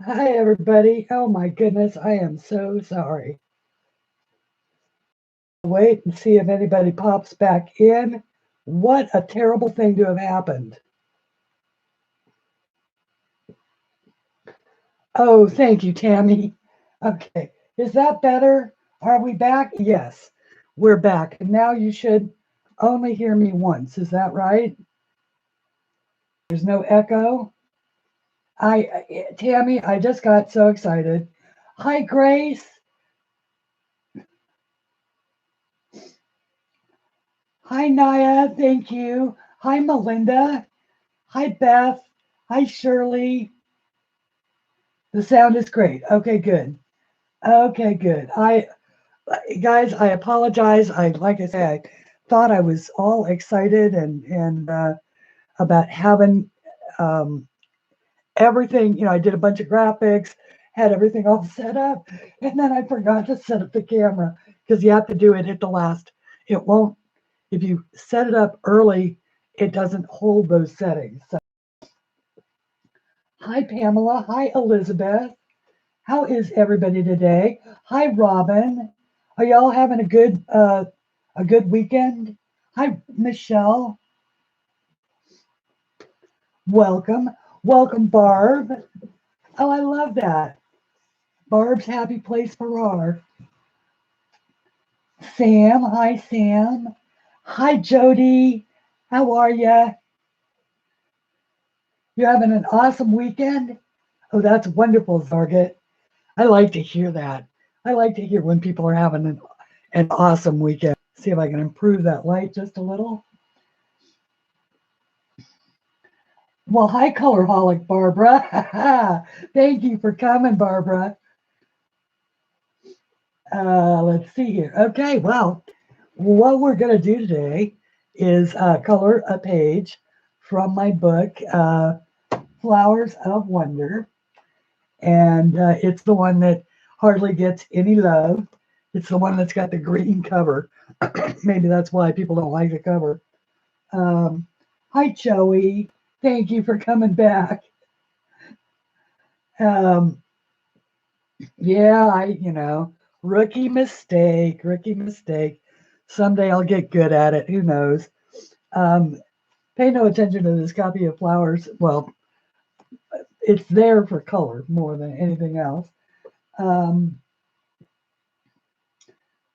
Hi, everybody. Oh my goodness, I am so sorry. Wait and see if anybody pops back in. What a terrible thing to have happened. Oh, thank you, Tammy. Okay, is that better? Are we back? Yes, we're back. And now you should only hear me once. Is that right? There's no echo. Tammy, I just got so excited. Hi, Grace. Hi, Naya. Thank you. Hi, Melinda. Hi, Beth. Hi, Shirley. The sound is great. Okay, good. Okay, good. Guys, I apologize. Like I said, I thought I was all excited and about having um, everything. I did a bunch of graphics, had everything all set up, and then I forgot to set up the camera because you have to do it at the last. It won't. If you set it up early, it doesn't hold those settings. So, hi, Pamela. Hi, Elizabeth. How is everybody today? Hi, Robin. Are y'all having a good weekend? Hi, Michelle. Welcome. Welcome, Barb. Oh, I love that. Barb's happy place for her. Sam. Hi, Sam. Hi, Jody. How are ya? You having an awesome weekend? Oh, that's wonderful, Zarget. I like to hear that. I like to hear when people are having an awesome weekend. See if I can improve that light just a little. Well, hi, Colorholic Barbara. Thank you for coming, Barbara. Let's see here. Okay, well, what we're going to do today is color a page from my book, Flowers of Wonder. And it's the one that hardly gets any love. It's the one that's got the green cover. Maybe that's why people don't like the cover. Um, Hi, Joey. Thank you for coming back. Um, Yeah, rookie mistake. Someday I'll get good at it. Who knows? Um, Pay no attention to this copy of Flowers. Well, it's there for color more than anything else. Um,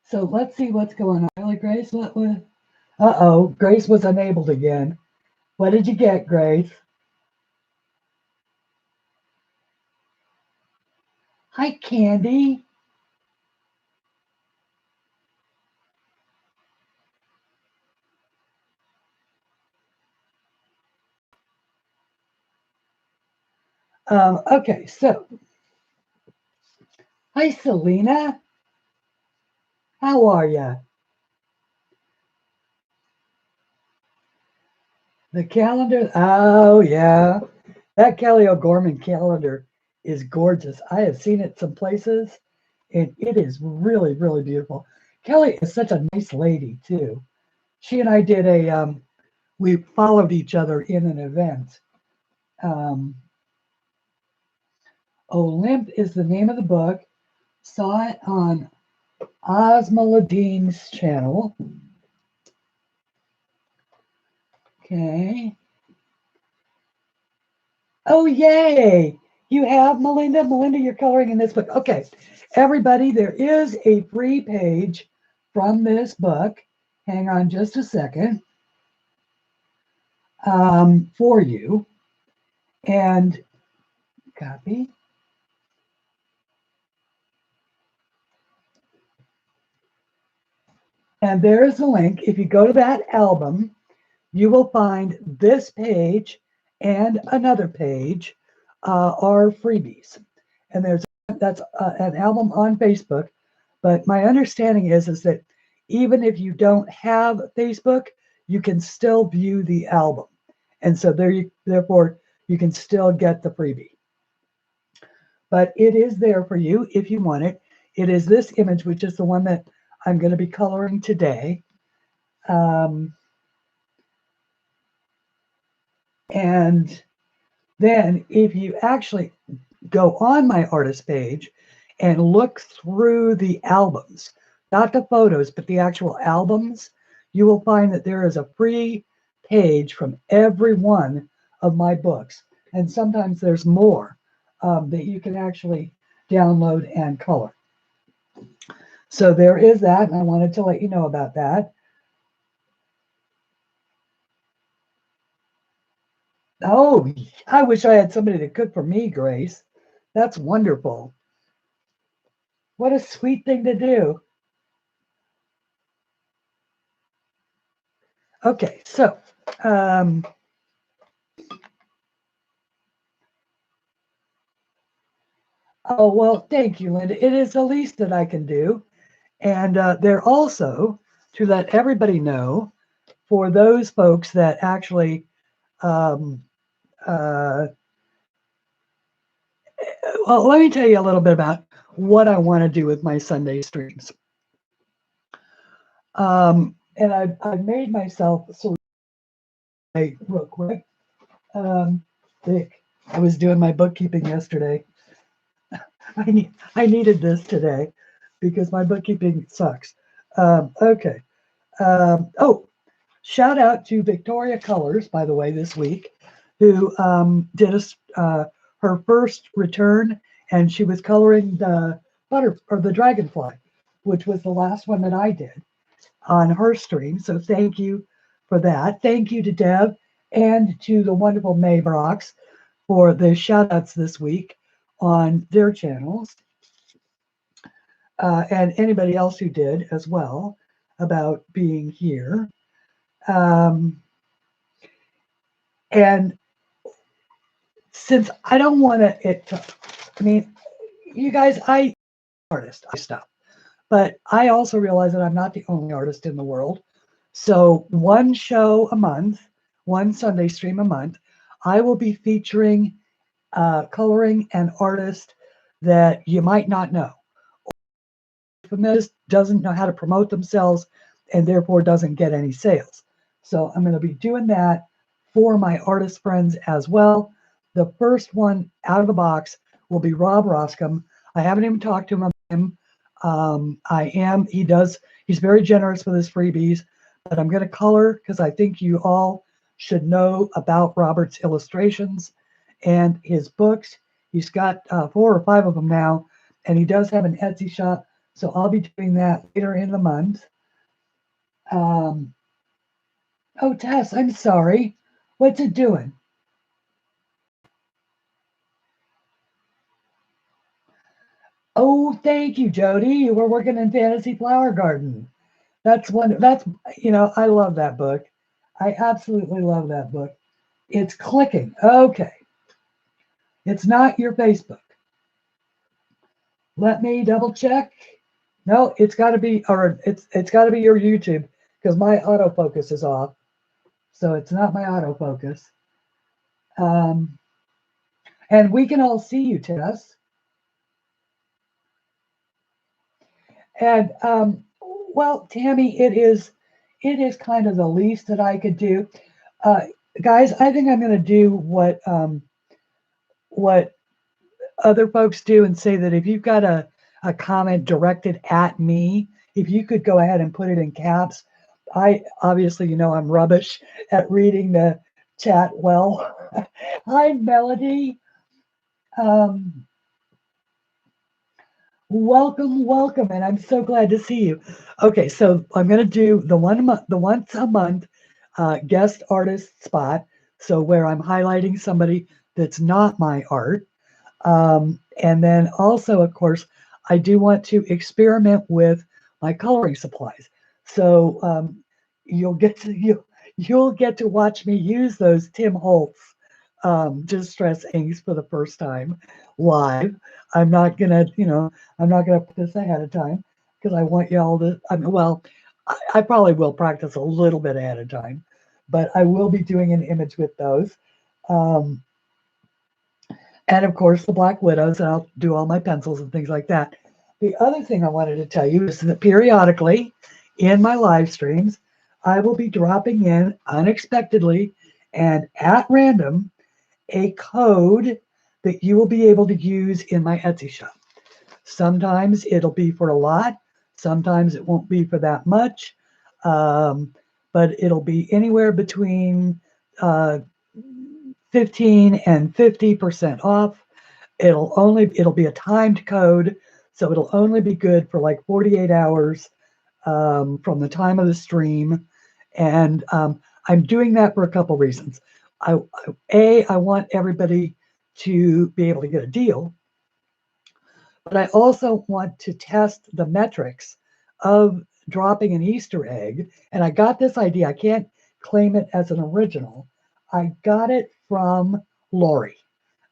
so let's see what's going on. Really, Grace? What? Uh-oh, Grace was enabled again. What did you get, Grace? Hi, Candy. Okay, so hi, Selena. How are you? The calendar. Oh, yeah. That Kelly O'Gorman calendar is gorgeous. I have seen it some places, and it is really, really beautiful. Kelly is such a nice lady too. She and I did we followed each other in an event. Um, Olymp is the name of the book. Saw it on Ozma Ladine's channel. Okay. Oh, yay! You have Melinda. Melinda, you're coloring in this book. Okay, everybody, there is a free page from this book. Hang on just a second for you. And copy. And there is the link. If you go to that album, you will find this page and another page are freebies. And that's an album on Facebook. But my understanding is that even if you don't have Facebook, you can still view the album, and so therefore you can still get the freebie. But it is there for you if you want it. It is this image, which is the one that I'm going to be coloring today. Um, and then if you actually go on my artist page and look through the albums, not the photos, but the actual albums, you will find that there is a free page from every one of my books. And sometimes there's more that you can actually download and color. So there is that, and I wanted to let you know about that. Oh, I wish I had somebody to cook for me, Grace. That's wonderful. What a sweet thing to do. Okay, so oh, well, thank you, Linda. It is the least that I can do. And they're also, to let everybody know, for those folks that actually, um, uh, well, let me tell you a little bit about what I want to do with my Sunday streams. And I've made myself sort of real quick. I was doing my bookkeeping yesterday. I needed this today because my bookkeeping sucks. Okay. Oh, shout out to Victoria Colors, by the way, this week, who did her first return, and she was coloring the the dragonfly, which was the last one that I did on her stream. So thank you for that. Thank you to Deb and to the wonderful May Brox for the shout outs this week on their channels, and anybody else who did as well about being here. And since I don't want I mean, you guys, artist, I stuff, but I also realize that I'm not the only artist in the world. So one show a month, one Sunday stream a month, I will be featuring coloring an artist that you might not know. Just doesn't know how to promote themselves and therefore doesn't get any sales. So I'm going to be doing that for my artist friends as well. The first one out of the box will be Rob Roscom. I haven't even talked to him. He's very generous with his freebies, but I'm going to color because I think you all should know about Robert's illustrations and his books. He's got 4 or 5 of them now, and he does have an Etsy shop. So I'll be doing that later in the month. Oh, Tess, I'm sorry. What's it doing? Oh, thank you, Jody. We're working in Fantasy Flower Garden. That's I love that book. I absolutely love that book. It's clicking. Okay. It's not your Facebook. Let me double check. No, it's got to be, or it's got to be your YouTube because my autofocus is off. So it's not my autofocus. And we can all see you, Tess. And well, Tammy, it is kind of the least that I could do. Guys, I think I'm going to do what other folks do and say that if you've got a comment directed at me, if you could go ahead and put it in caps. I obviously, I'm rubbish at reading the chat well. Hi, Melody. Welcome, and I'm so glad to see you. Okay, so I'm going to do the once a month guest artist spot. So where I'm highlighting somebody that's not my art, and then also, of course, I do want to experiment with my coloring supplies. So you'll get to watch me use those Tim Holtz distress inks for the first time live. I'm not gonna put this ahead of time because I want y'all to. I probably will practice a little bit ahead of time, but I will be doing an image with those. And of course, the Black Widows, and I'll do all my pencils and things like that. The other thing I wanted to tell you is that periodically in my live streams, I will be dropping in unexpectedly and at random a code that you will be able to use in my Etsy shop. Sometimes it'll be for a lot. Sometimes it won't be for that much. But it'll be anywhere between 15 and 50% off. It'll be a timed code, so it'll only be good for like 48 hours from the time of the stream. And I'm doing that for a couple reasons. I want everybody to be able to get a deal, but I also want to test the metrics of dropping an Easter egg. And I got this idea. I can't claim it as an original. I got it from Lori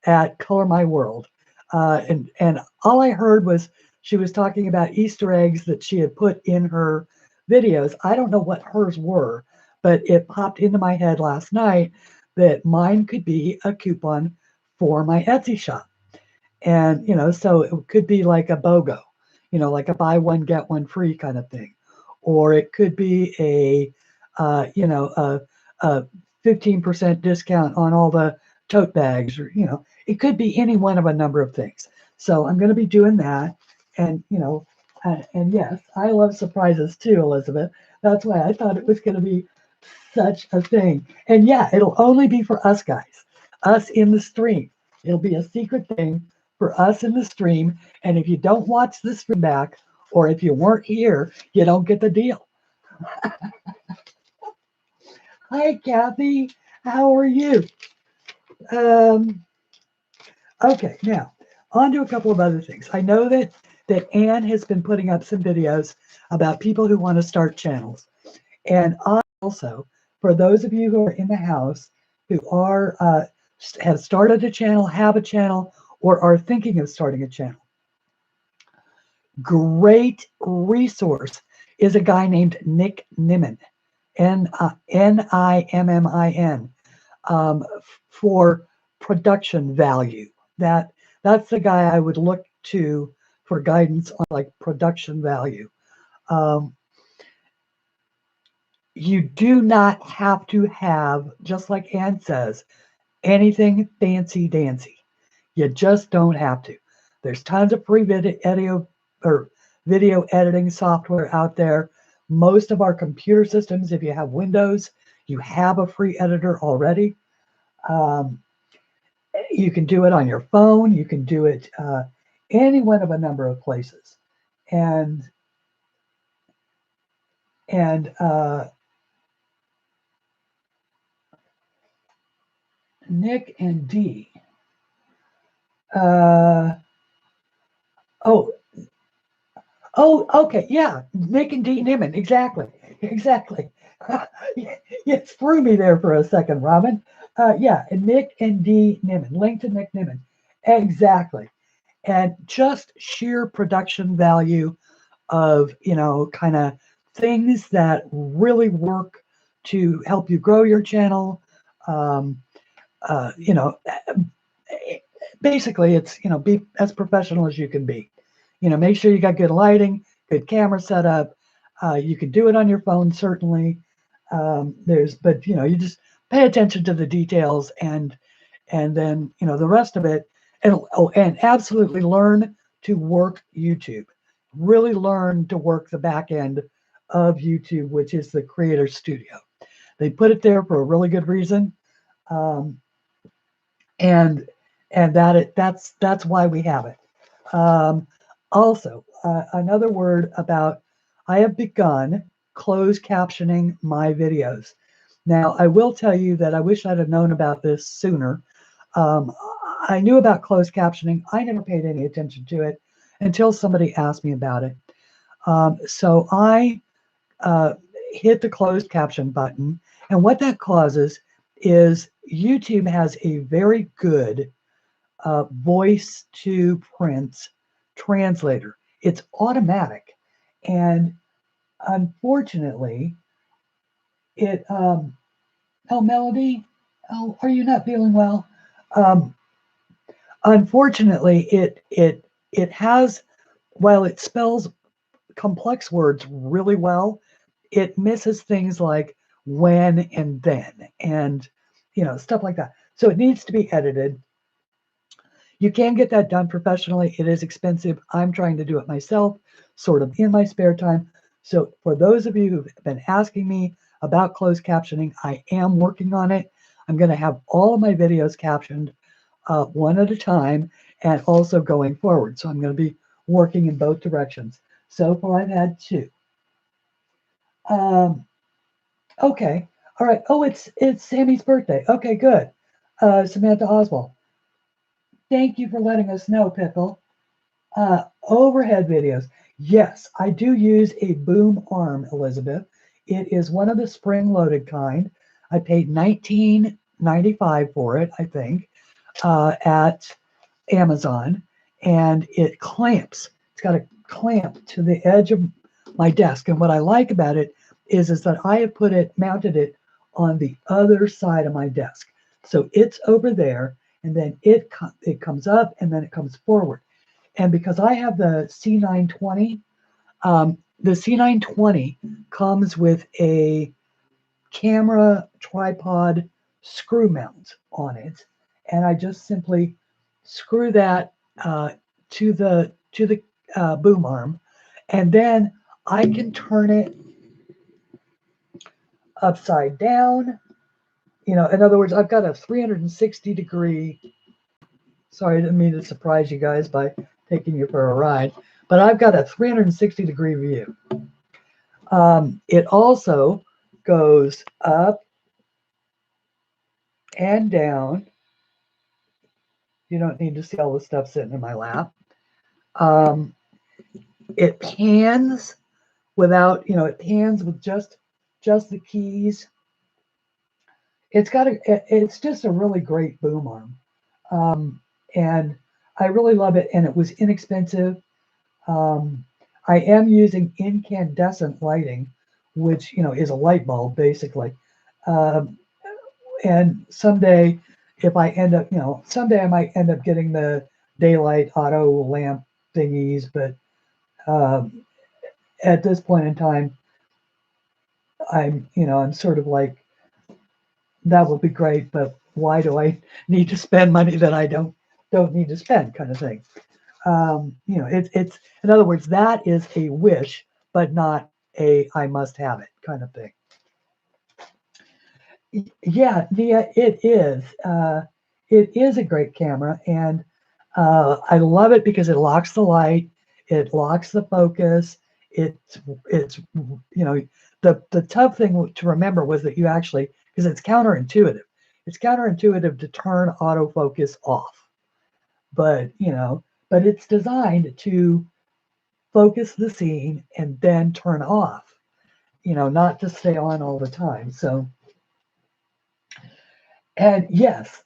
at Color My World. And all I heard was she was talking about Easter eggs that she had put in her videos. I don't know what hers were, but it popped into my head last night that mine could be a coupon for my Etsy shop. And, so it could be like a BOGO, like a buy one, get one free kind of thing. Or it could be a 15% discount on all the tote bags, or, it could be any one of a number of things. So I'm going to be doing that. And, and yes, I love surprises too, Elizabeth. That's why I thought it was going to be such a thing. And yeah, it'll only be for us guys, us in the stream. It'll be a secret thing for us in the stream. And if you don't watch the stream back, or if you weren't here, you don't get the deal. Hi, Kathy. How are you? Okay, now on to a couple of other things. I know that Anne has been putting up some videos about people who want to start channels. And I also, for those of you who are in the house who are have started a channel, have a channel, or are thinking of starting a channel, great resource is a guy named Nick Nimmin, Nimmin, for production value. That's the guy I would look to for guidance on like production value. You do not have to have, just like Ann says, anything fancy dancy. You just don't have to. There's tons of free video editing software out there. Most of our computer systems, if you have Windows, you have a free editor already. You can do it on your phone. You can do it any one of a number of places. And Nick and Dee. Okay, yeah, Nick and Dee Nimmin, exactly. It threw me there for a second, Robin. Yeah, and Nick and Dee Nimmin, link to Nick Nimmin, exactly. And just sheer production value of, kind of things that really work to help you grow your channel. Basically it's, be as professional as you can be. Make sure you got good lighting, good camera setup. You can do it on your phone, certainly. But you just pay attention to the details, and then the rest of it, and absolutely learn to work YouTube. Really learn to work the back end of YouTube, which is the Creator Studio. They put it there for a really good reason, and that's why we have it. Also, another word about, I have begun closed captioning my videos. Now, I will tell you that I wish I'd have known about this sooner. I knew about closed captioning. I never paid any attention to it until somebody asked me about it. So I hit the closed caption button, and what that causes is YouTube has a very good voice to print translator. It's automatic, and unfortunately it Melody, are you not feeling well? Unfortunately it has, while it spells complex words really well, it misses things like when and then, and stuff like that. So it needs to be edited. You can get that done professionally. It is expensive. I'm trying to do it myself, sort of in my spare time. So for those of you who've been asking me about closed captioning, I am working on it. I'm going to have all of my videos captioned one at a time and also going forward. So I'm going to be working in both directions. So far I've had 2. Okay. All right. Oh, it's Sammy's birthday. Okay, good. Samantha Oswald. Thank you for letting us know, Pickle. Overhead videos. Yes, I do use a boom arm, Elizabeth. It is one of the spring-loaded kind. I paid $19.95 for it, I think, at Amazon, and it clamps. It's got a clamp to the edge of my desk, and what I like about it is that I have mounted it on the other side of my desk. So it's over there, and then it comes up, and then it comes forward. And because I have the C920, the C920 comes with a camera tripod screw mount on it, and I just simply screw that to the boom arm, and then I can turn it upside down. In other words, I've got a 360-degree. Sorry, I didn't mean to surprise you guys by taking you for a ride, but I've got a 360-degree view. It also goes up and down. You don't need to see all the stuff sitting in my lap. It pans without, it pans with just the keys. It's just a really great boom arm. And I really love it, and it was inexpensive. I am using incandescent lighting, which, is a light bulb basically. And someday, if I end up, someday I might end up getting the daylight auto lamp thingies, but at this point in time, I'm sort of like, that would be great, but why do I need to spend money that I don't need to spend, kind of thing. It's in other words, that is a wish, but not a I must have it kind of thing. Yeah, Nia, it is. It is a great camera, and I love it because it locks the light, it locks the focus. It's the tough thing to remember was that you actually, because it's counterintuitive. It's counterintuitive to turn autofocus off, but it's designed to focus the scene and then turn off. Not to stay on all the time. So. And yes,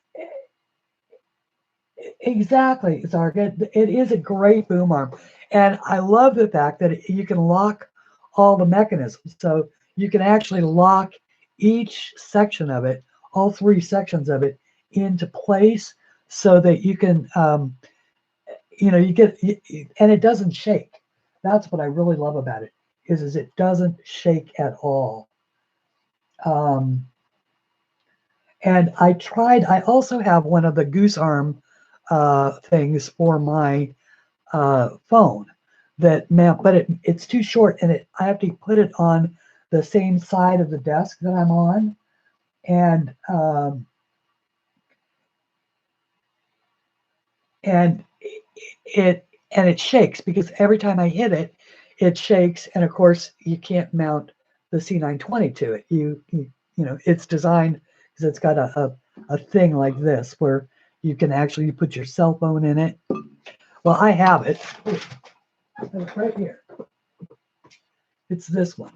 exactly, Zarga. It is a great boom arm. And I love the fact that you can lock all the mechanisms. So you can actually lock each section of it, all 3 sections of it, into place so that you can, you get, and it doesn't shake. That's what I really love about it, is it doesn't shake at all. And I also have one of the goose arm things for my phone that mount, but it's too short, and I have to put it on the same side of the desk that I'm on, and it shakes because every time I hit it, it shakes, and of course you can't mount the C920 to it. It's designed because it's got a thing like this where you can actually put your cell phone in it. Well, I have it. It's right here. It's this one.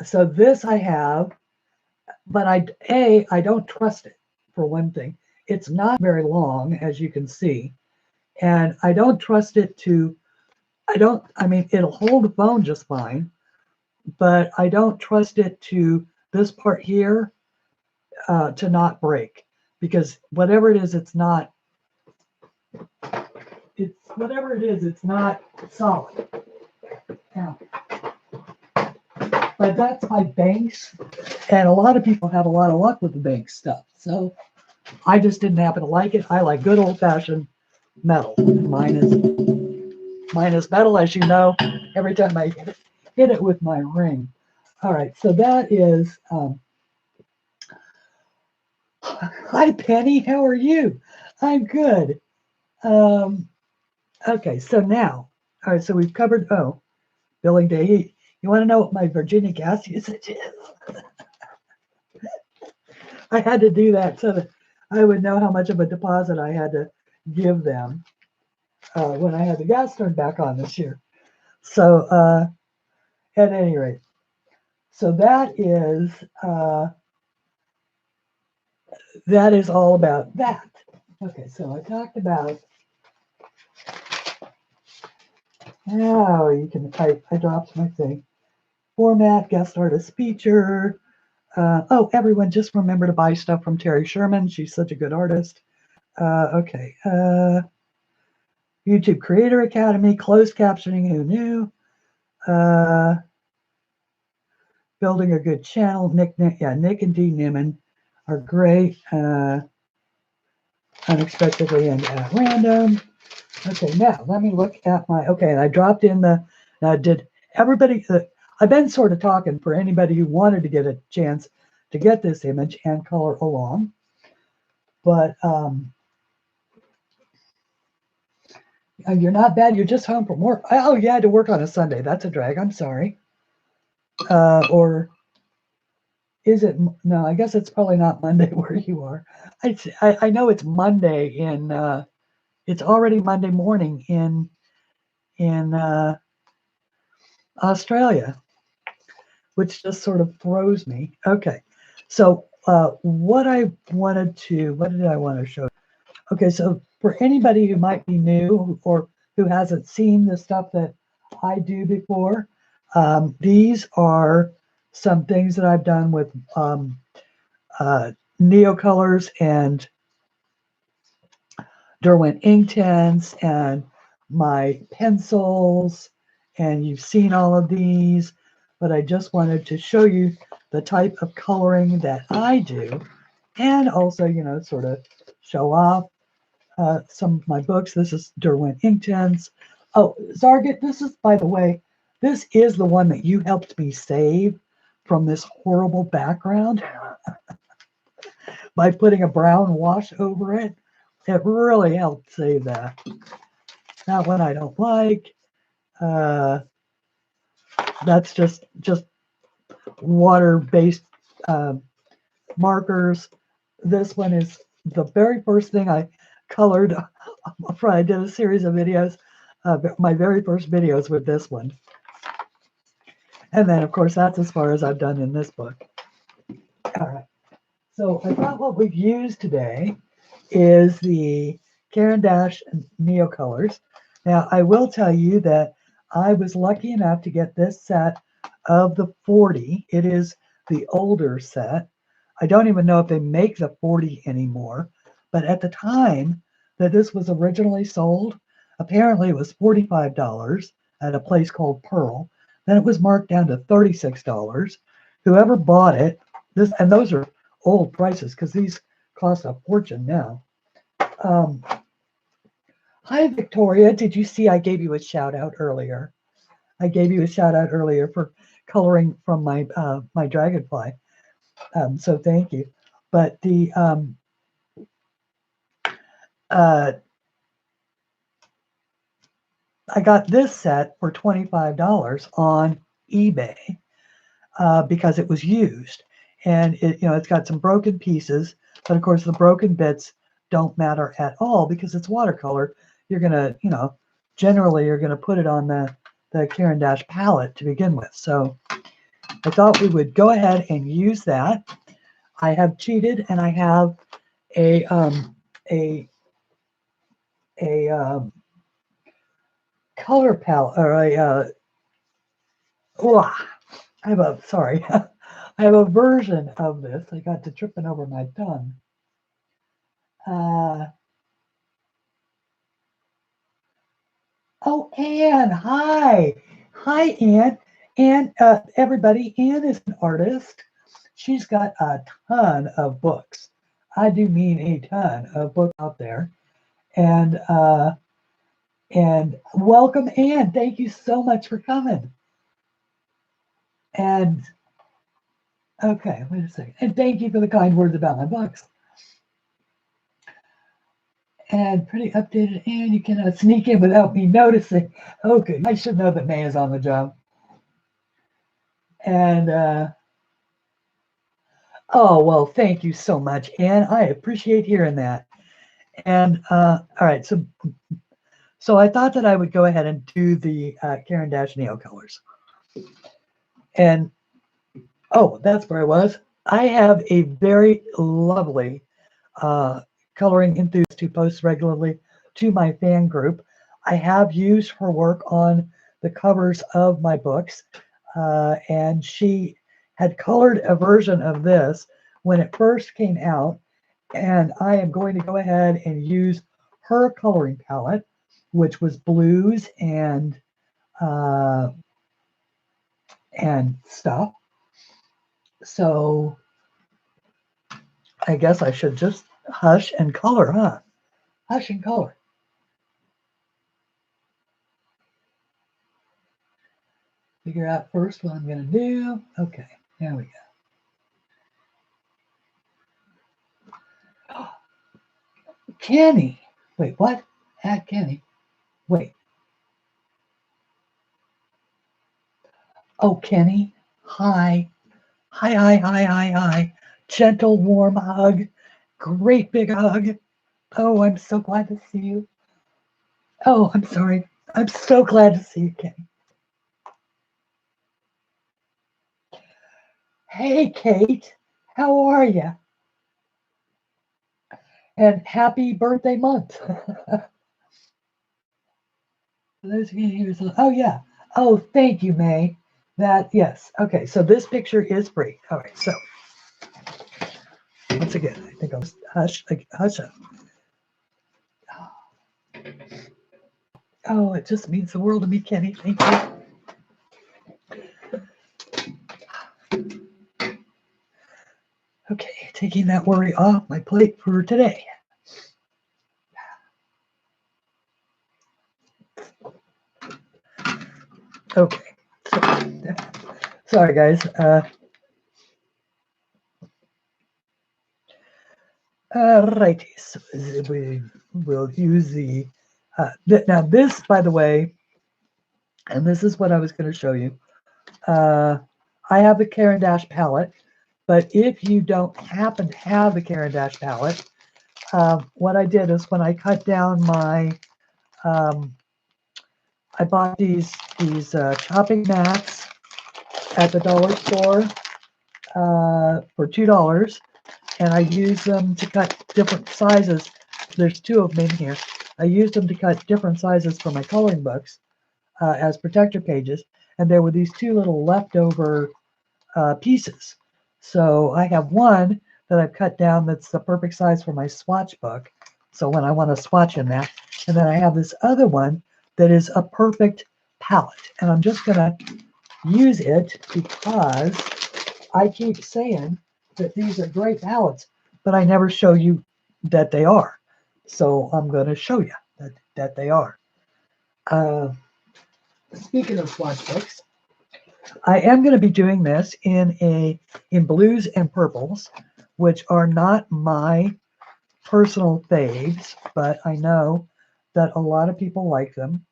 So this I have, but I don't trust it, for one thing. It's not very long, as you can see, and I don't trust it to, it'll hold the phone just fine, but I don't trust it to this part here to not break, because whatever it is, it's not solid. Now, but that's my banks, and a lot of people have a lot of luck with the bank stuff. So I just didn't happen to like it. I like good old-fashioned metal. Mine is metal, as you know, every time I hit it with my ring. All right, so that is, hi Penny, how are you? I'm good. Um, okay, so now, all right, so we've covered, billing day. You want to know what my Virginia gas usage is? I had to do that so that I would know how much of a deposit I had to give them when I had the gas turned back on this year. So at any rate, so that is all about that. Okay, so I talked about how you can. I dropped my thing. Format, guest artist feature. Oh, everyone, just remember to buy stuff from Terry Sherman. She's such a good artist. Okay. YouTube Creator Academy, closed captioning, who knew? Building a good channel. Nick and Dee Newman are great. Unexpectedly and at random. Okay, now let me look at my, okay, and I dropped in did everybody, I've been sort of talking for anybody who wanted to get a chance to get this image and color along. But you're not bad, you're just home from work. Oh, you had to work on a Sunday. That's a drag, I'm sorry. Or is it, no, I guess it's probably not Monday where you are. I know it's Monday it's already Monday morning in Australia, which just sort of throws me. Okay, so what did I want to show? Okay, so for anybody who might be new or who hasn't seen the stuff that I do before, these are some things that I've done with Neocolors and Derwent Inktense and my pencils, and you've seen all of these, but I just wanted to show you the type of coloring that I do, and also, sort of show off some of my books. This is Derwent Inktense. Oh, Zargit, this is, by the way, this is the one that you helped me save from this horrible background by putting a brown wash over it. It really helped save that. That one I don't like. That's just water-based markers. This one is the very first thing I colored. I did a series of videos. My very first videos with this one. And then, of course, that's as far as I've done in this book. All right. So I thought what we've used today is the Caran Neocolors. Now, I will tell you that I was lucky enough to get this set of the 40. It is the older set. I don't even know if they make the 40 anymore, but at the time that this was originally sold, apparently it was $45 at a place called Pearl. Then it was marked down to $36. Whoever bought it, and those are old prices because these cost a fortune now. Hi, Victoria. Did you see I gave you a shout out earlier? I gave you a shout out earlier for coloring from my my dragonfly. So thank you. But the I got this set for $25 on eBay because it was used, and it's got some broken pieces, but of course the broken bits don't matter at all because it's watercolor. You're gonna, generally you're gonna put it on the Caran palette to begin with. So I thought we would go ahead and use that. I have cheated and I have a color palette or I have a sorry. I have a version of this. I got to tripping over my tongue. Oh, Anne, hi. Hi, Anne. Anne, everybody, Anne is an artist. She's got a ton of books. I do mean a ton of books out there. And welcome, Anne. Thank you so much for coming. And okay, wait a second. And thank you for the kind words about my books. And pretty updated, and you cannot sneak in without me noticing. Okay, I should know that May is on the job. And oh well, thank you so much, Anne. I appreciate hearing that. And all right, so I thought that I would go ahead and do the Caran Neo colors. And oh, that's where I was. I have a very lovely coloring enthusiast who posts regularly to my fan group. I have used her work on the covers of my books, and she had colored a version of this when it first came out, and I am going to go ahead and use her coloring palette, which was blues and stuff. So I guess I should just hush and color, huh? Hush and color. Figure out first what I'm going to do. Okay, there we go. Kenny. Wait, what? At Kenny. Wait. Oh, Kenny. Hi. Hi. Gentle, warm hug. Great big hug. Oh, I'm so glad to see you. Oh, I'm sorry. I'm so glad to see you, Kenny. Hey, Kate. How are you? And happy birthday month. For those of you who, oh yeah. Oh, thank you, May. That, yes. Okay, so this picture is free. All right, so once again, I think I'll just hush up. Oh, it just means the world to me, Kenny. Thank you. Okay, taking that worry off my plate for today. Okay, so, sorry guys. Righty, so we will use the, now this, by the way, and this is what I was going to show you. I have the Caran palette, but if you don't happen to have the Caran palette, what I did is when I cut down my, I bought these chopping mats at the dollar store for $2, and I use them to cut different sizes. There's two of them in here. I used them to cut different sizes for my coloring books as protector pages, and there were these two little leftover pieces. So I have one that I've cut down that's the perfect size for my swatch book. So when I want to swatch in that, and then I have this other one that is a perfect palette, and I'm just going to use it because I keep saying that these are great palettes, but I never show you that they are. So I'm going to show you that they are. Speaking of swatch books, I am going to be doing this in blues and purples, which are not my personal faves, but I know that a lot of people like them.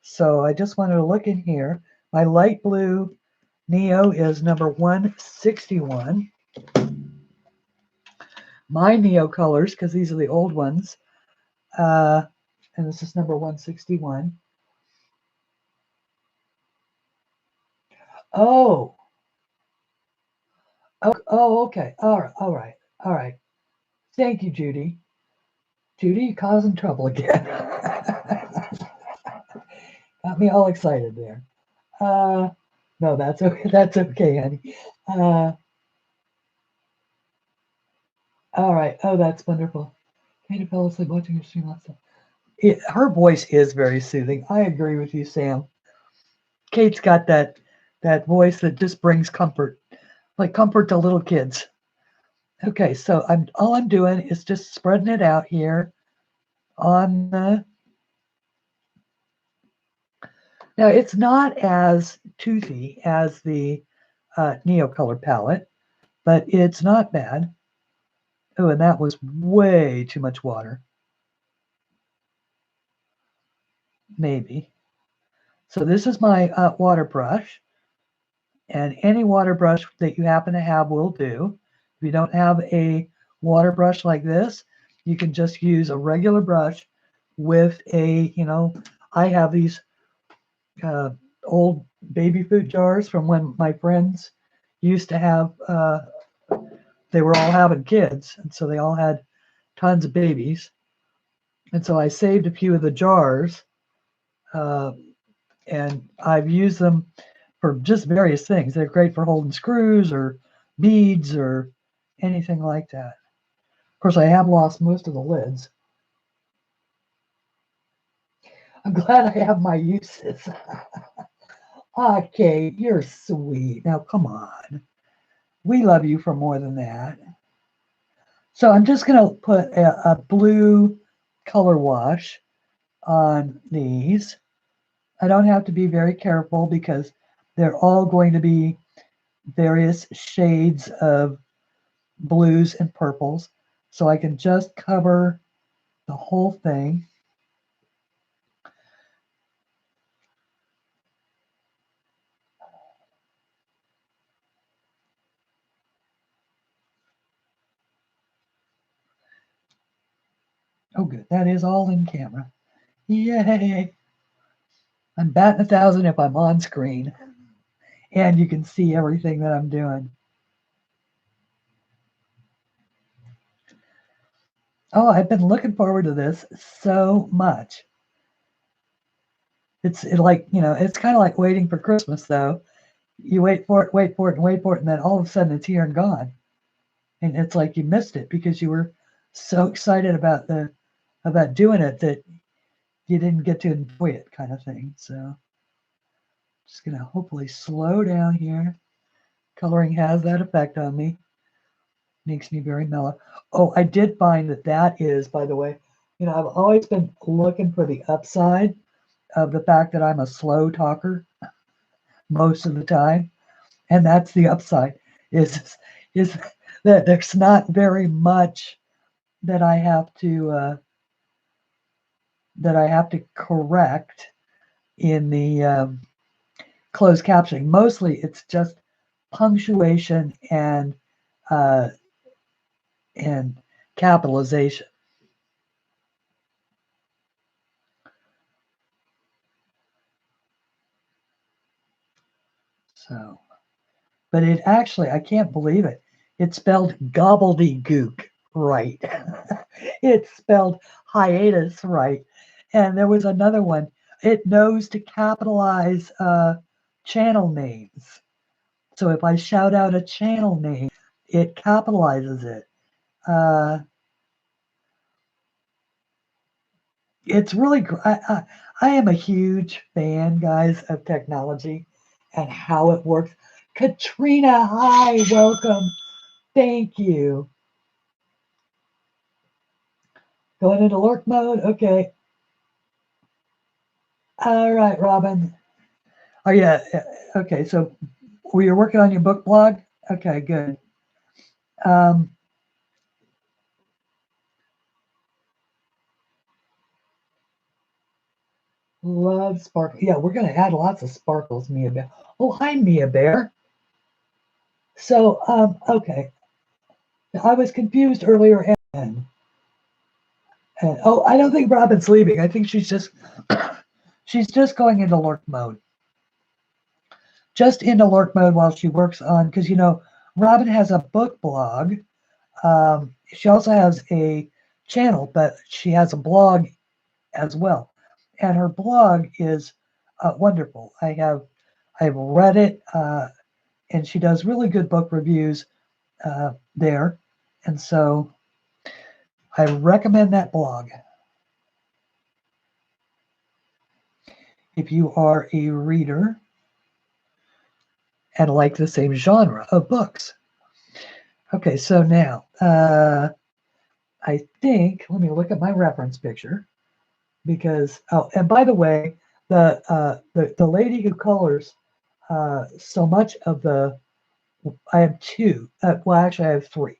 So I just wanted to look in here. My light blue Neo is number 161. My Neo colors, because these are the old ones, and this is number 161. Oh, okay. All right. Thank you, Judy. Judy, you causing trouble again. Got me all excited there. No, that's okay. That's okay, honey. All right. Oh, that's wonderful. Kate fell asleep watching your stream last night. Her voice is very soothing. I agree with you, Sam. Kate's got that voice that just brings comfort, like comfort to little kids. Okay, so all I'm doing is just spreading it out here on the. Now it's not as toothy as the Neocolor palette, but it's not bad. Oh, and that was way too much water. Maybe. So this is my water brush, and any water brush that you happen to have will do. If you don't have a water brush like this, you can just use a regular brush with a, I have these uh, old baby food jars from when my friends used to have, they were all having kids, and so they all had tons of babies. And so I saved a few of the jars, uh, and I've used them for just various things. They're great for holding screws or beads or anything like that. Of course, I have lost most of the lids. I'm glad I have my uses. Okay, you're sweet. Now, come on. We love you for more than that. So I'm just going to put a blue color wash on these. I don't have to be very careful because they're all going to be various shades of blues and purples. So I can just cover the whole thing. Oh, good. That is all in camera. Yay. I'm batting 1,000 if I'm on screen and you can see everything that I'm doing. Oh, I've been looking forward to this so much. It's like, it's kind of like waiting for Christmas, though. You wait for it, wait for it, and wait for it, and then all of a sudden it's here and gone. And it's like you missed it because you were so excited about doing it that you didn't get to enjoy it, kind of thing. So just gonna hopefully slow down here. Coloring has that effect on me. Makes me very mellow. Oh, I did find that is, by the way, I've always been looking for the upside of the fact that I'm a slow talker most of the time, and that's the upside is that there's not very much that I have to correct in the closed captioning. Mostly, it's just punctuation uh, and capitalization. So, but it actually, I can't believe it. It's spelled gobbledygook right. It's spelled hiatus right. And there was another one. It knows to capitalize channel names. So if I shout out a channel name, it capitalizes it. Uh, it's really, I am a huge fan, guys, of technology and how it works. Katrina, hi, welcome. Thank you. Going into lurk mode? Okay. All right, Robin. Oh, yeah. Okay, so were you working on your book blog? Okay, good. Um, love sparkle. Yeah, we're going to add lots of sparkles, Mia Bear. Oh, hi, Mia Bear. So, okay. I was confused earlier. And oh, I don't think Robin's leaving. I think she's just she's just going into lurk mode. Just into lurk mode while she works on, because Robin has a book blog. She also has a channel, but she has a blog as well, and her blog is wonderful. I've read it, and she does really good book reviews there, and so I recommend that blog if you are a reader and like the same genre of books. Okay, so now I think, let me look at my reference picture because, oh, and by the way, the lady who colors so much of I have two, well, actually, I have three.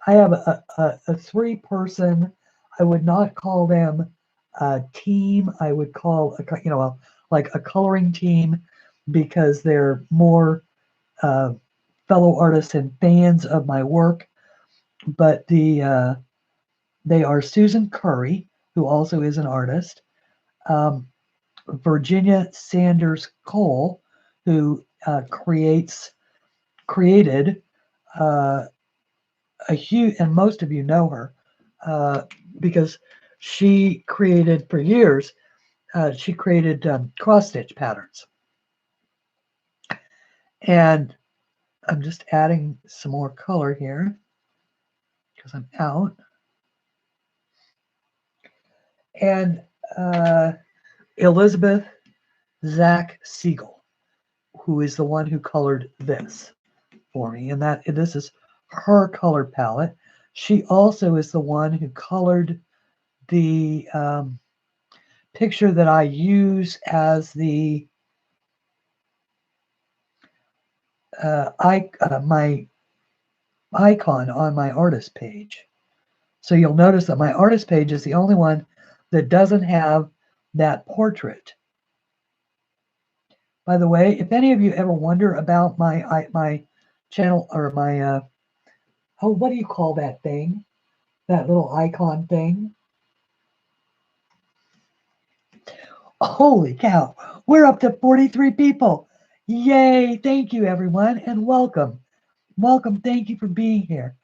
I have a three-person, I would not call them a team. I would call, like a coloring team because they're more fellow artists and fans of my work. But they are Susan Curry, who also is an artist, um, Virginia Sanders Cole, who created a huge, and most of you know her because she created for years. She created cross stitch patterns, and I'm just adding some more color here because I'm out. And Elizabeth Zach Siegel, who is the one who colored this for me, and this is her color palette. She also is the one who colored the picture that I use as the my icon on my artist page. So you'll notice that my artist page is the only one that doesn't have that portrait. By the way, if any of you ever wonder about my channel or my oh, what do you call that thing? That little icon thing? Holy cow! We're up to 43 people. Yay! Thank you, everyone, and welcome. Welcome. Thank you for being here.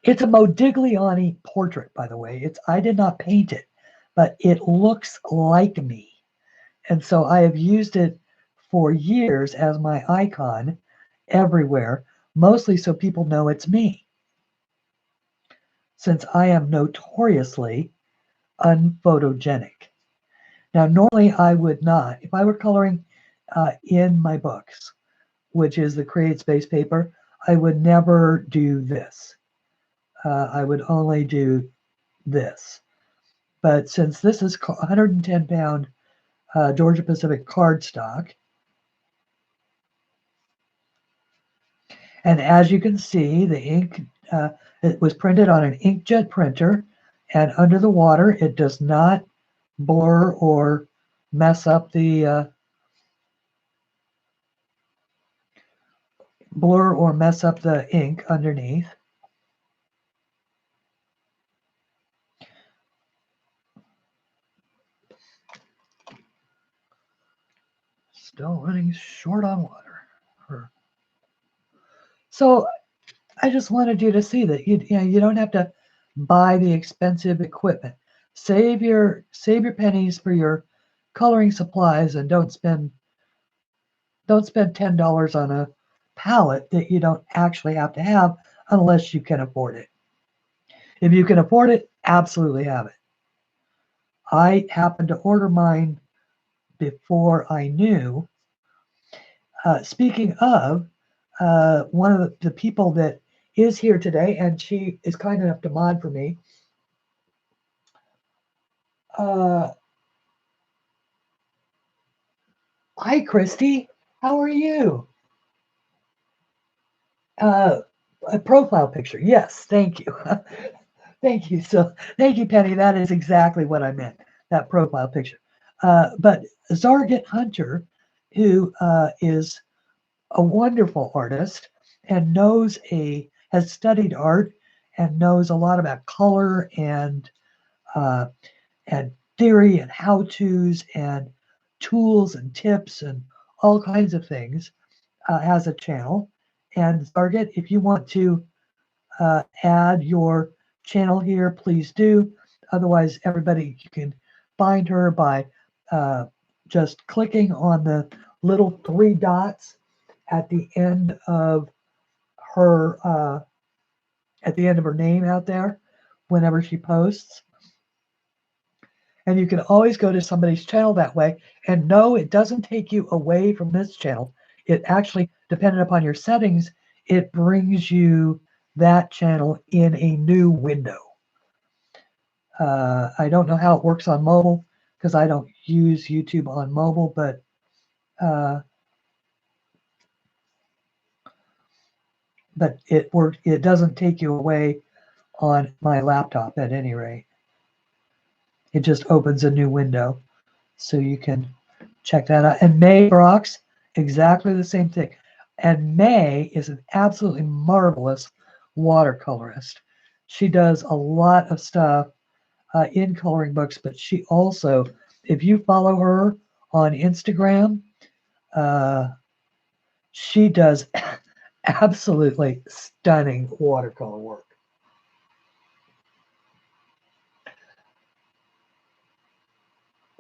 It's a Modigliani portrait, by the way. I did not paint it, but it looks like me. And so I have used it for years as my icon everywhere, mostly so people know it's me. Since I am notoriously unphotogenic. Now, normally I would not. If I were coloring in my books, which is the Create Space paper, I would never do this. I would only do this. But since this is 110 pound Georgia Pacific cardstock, and as you can see, the ink, it was printed on an inkjet printer, and under the water, it does not blur or mess up the ink underneath. Still running short on water. So I just wanted you to see that you don't have to buy the expensive equipment. Save your pennies for your coloring supplies, and don't spend $10 on a palette that you don't actually have to have unless you can afford it. If you can afford it, absolutely have it. I happened to order mine before I knew. Speaking of, one of the people that is here today, and she is kind enough to mod for me. Hi, Christy. How are you? A profile picture. Yes, thank you. Thank you. So, thank you, Penny. That is exactly what I meant, that profile picture. But Zargit Hunter, who is a wonderful artist and has studied art and knows a lot about color and theory and how-tos and tools and tips and all kinds of things, has a channel. And Zargit, if you want to add your channel here, please do. Otherwise, everybody, you can find her by just clicking on the little 3 dots at the end of her name out there whenever she posts. And you can always go to somebody's channel that way. And no, it doesn't take you away from this channel. It actually, depending upon your settings, it brings you that channel in a new window. I don't know how it works on mobile because I don't use YouTube on mobile, but it works. It doesn't take you away on my laptop at any rate. It just opens a new window, so you can check that out. And May Brock's exactly the same thing. And May is an absolutely marvelous watercolorist. She does a lot of stuff in coloring books, but she also, if you follow her on Instagram, she does absolutely stunning watercolor work.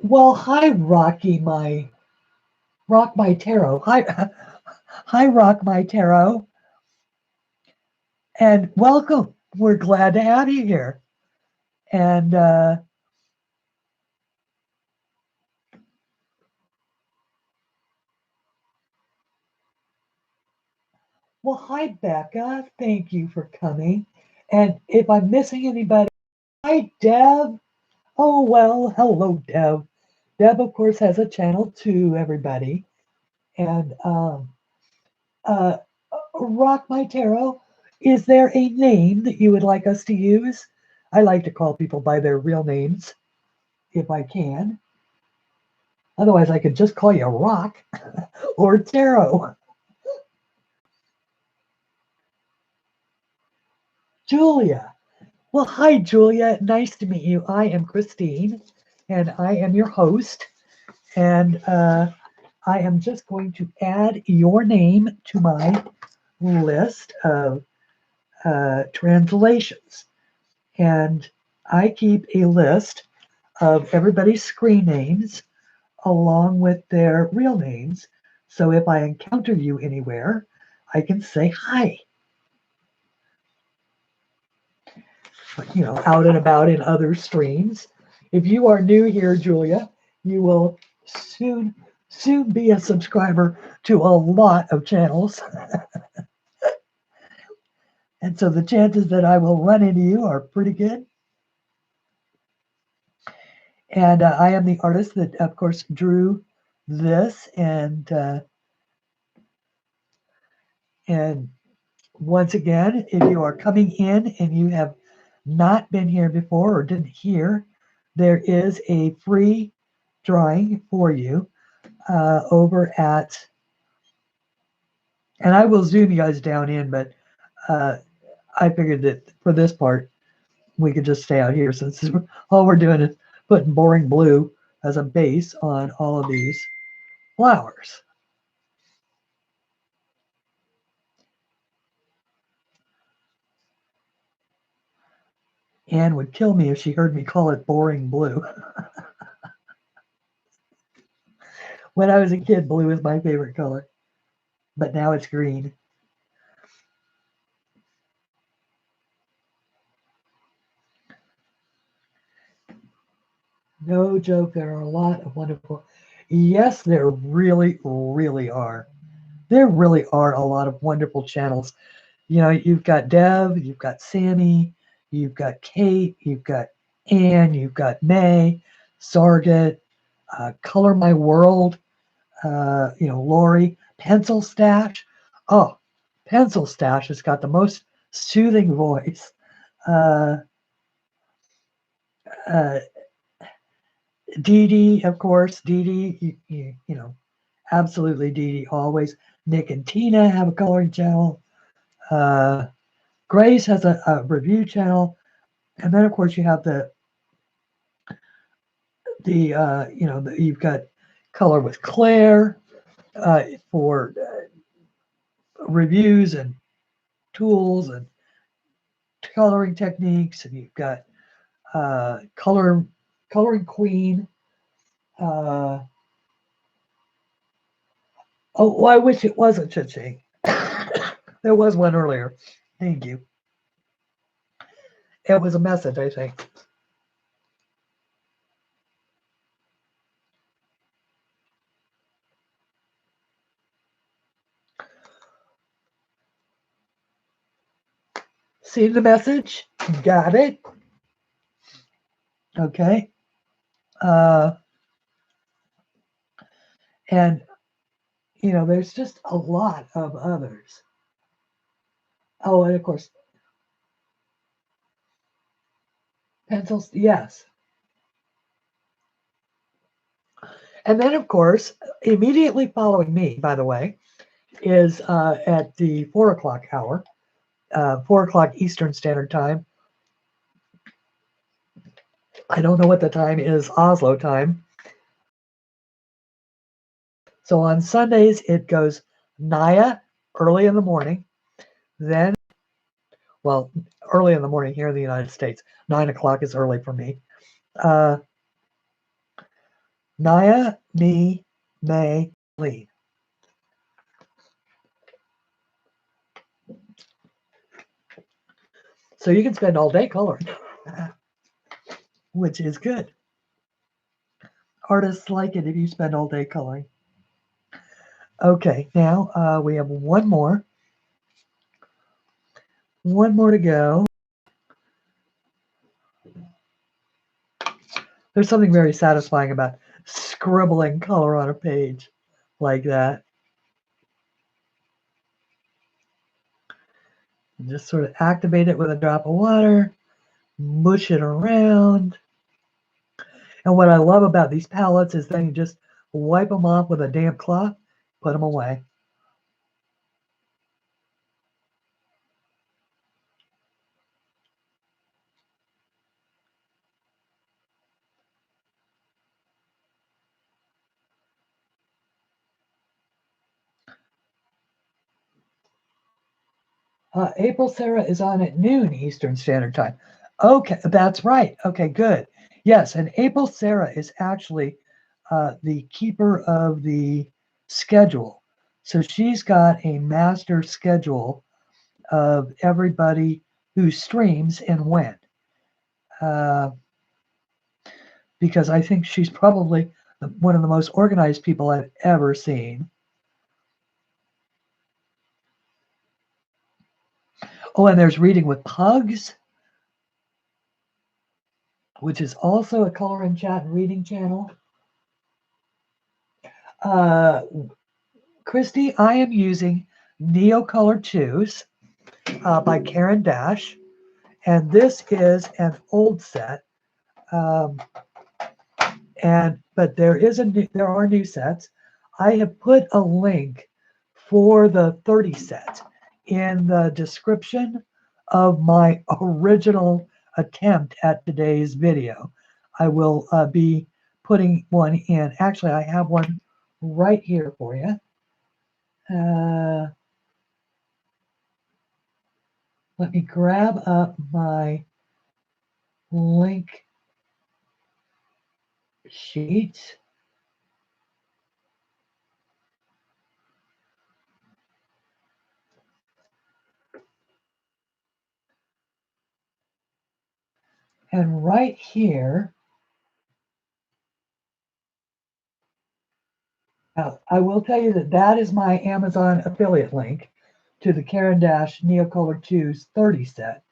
Well, hi, Rock My Tarot. Hi, Rock My Tarot, and welcome. We're glad to have you here. And well, hi, Becca. Thank you for coming. And if I'm missing anybody, hi, Deb. Oh, well, hello, Deb. Deb, of course, has a channel too, everybody. And uh, Rock My Tarot, is there a name that you would like us to use? I like to call people by their real names if I can. Otherwise, I could just call you Rock or Tarot. Julia. Well, hi, Julia. Nice to meet you. I am Christine, and I am your host. And I am just going to add your name to my list of translations. And I keep a list of everybody's screen names along with their real names. So if I encounter you anywhere, I can say hi. Out and about in other streams. If you are new here, Julia, you will soon be a subscriber to a lot of channels. And so the chances that I will run into you are pretty good. And I am the artist that, of course, drew this. And once again, if you are coming in and you have not been here before or didn't hear, there is a free drawing for you over at, and I will zoom you guys down in, but I figured that for this part, we could just stay out here since all we're doing is putting boring blue as a base on all of these flowers. Anne would kill me if she heard me call it boring blue. When I was a kid, blue was my favorite color, but now it's green. No joke, there are a lot of wonderful. Yes, there really, really are. There really are a lot of wonderful channels. You've got Dev, you've got Sammy, you've got Kate, you've got Anne, you've got May, Sargit, Color My World, Lori, Pencil Stash. Oh, Pencil Stash has got the most soothing voice. Dee Dee, of course, Dee Dee, absolutely Dee Dee always. Nick and Tina have a coloring channel. Grace has a review channel. And then, of course, you have you've got Color with Claire for reviews and tools and coloring techniques. And you've got Coloring Queen. Oh, I wish it wasn't Cha-Ching. There was one earlier. Thank you. It was a message, I think. See the message? Got it? Okay. And, you know, there's just a lot of others. Oh, and of course, pencils, yes. And then, of course, immediately following me, by the way, is at the 4 o'clock hour, 4 o'clock Eastern Standard Time. I don't know what the time is, Oslo time. So on Sundays, it goes Naya early in the morning. Then, well, early in the morning here in the United States. 9 o'clock is early for me. Naya, me, May, Lee. So you can spend all day coloring, which is good. Artists like it if you spend all day coloring. Okay, now we have one more. One more to go. There's something very satisfying about scribbling color on a page like that. And just sort of activate it with a drop of water, mush it around. And what I love about these palettes is then you just wipe them off with a damp cloth, put them away. April Sarah is on at noon Eastern Standard Time. Okay, that's right. Okay, good. Yes, and April Sarah is actually the keeper of the schedule. So she's got a master schedule of everybody who streams and when. Because I think she's probably one of the most organized people I've ever seen. Oh, and there's Reading with Pugs, which is also a color and chat and reading channel. Christy, I am using Neocolor Choose by Caran Dash, and this is an old set. But there are new sets. I have put a link for the 30 set in the description of my original attempt at today's video. I will be putting one in. Actually, I have one right here for you. Let me grab up my link sheet. And right here, I will tell you that is my Amazon affiliate link to the Caran Dash Neocolor Choose 30 set.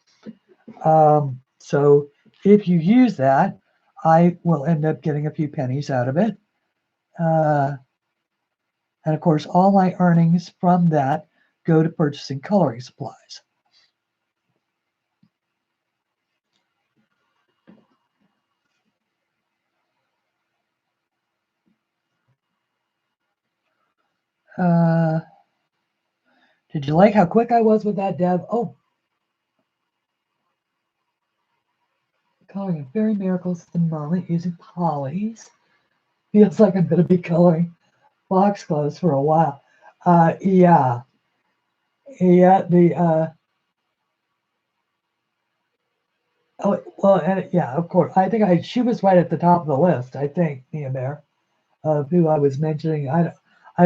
So if you use that, I will end up getting a few pennies out of it. And of course, all my earnings from that go to purchasing coloring supplies. Did you like how quick I was with that, Deb? Oh, coloring fairy miracles at the moment using polys. Feels like I'm going to be coloring foxgloves for a while. Yeah. Oh, well, and yeah, of course. I think she was right at the top of the list. I think Nia Bear, of who I was mentioning. I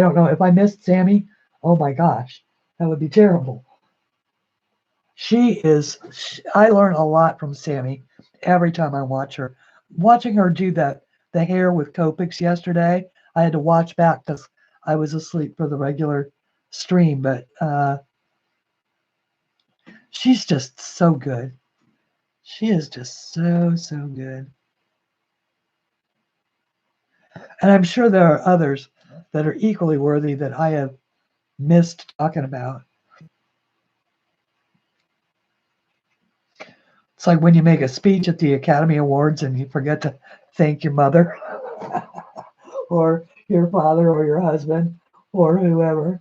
don't know if I missed Sammy. Oh my gosh, that would be terrible. I learn a lot from Sammy every time I watch her. Watching her do the hair with Copics yesterday, I had to watch back because I was asleep for the regular stream. But She's just so good. She is just so, so good. And I'm sure there are others that are equally worthy that I have missed talking about. It's like when you make a speech at the Academy Awards and you forget to thank your mother or your father or your husband or whoever.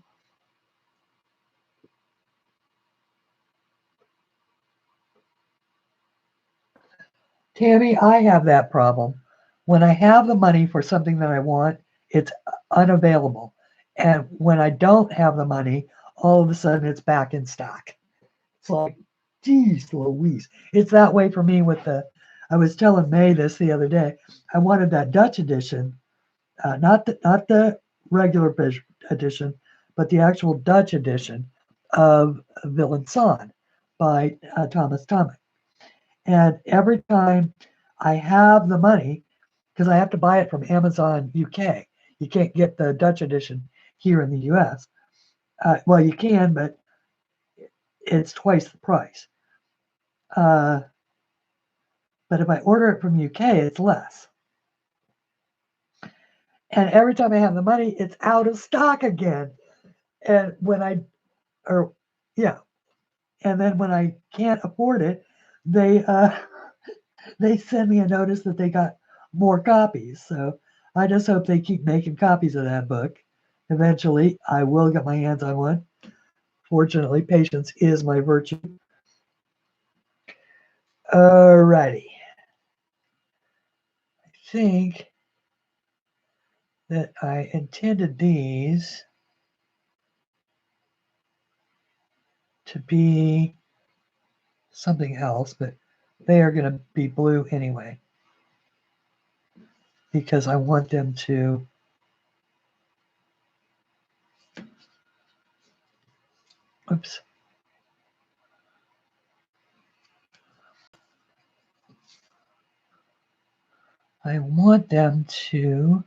Tammy, I have that problem. When I have the money for something that I want, it's unavailable. And when I don't have the money, all of a sudden it's back in stock. It's like, geez Louise. It's that way for me with I was telling May this the other day. I wanted that Dutch edition, not the regular edition, but the actual Dutch edition of Villain Son by Thomas Thomas. And every time I have the money, because I have to buy it from Amazon UK, you can't get the Dutch edition here in the US. Well, you can, but it's twice the price. But if I order it from UK, it's less. And every time I have the money, it's out of stock again. And and then when I can't afford it, they they send me a notice that they got more copies. So I just hope they keep making copies of that book. Eventually, I will get my hands on one. Fortunately, patience is my virtue. Alrighty. I think that I intended these to be something else, but they are going to be blue anyway because I want them to oops. I want them to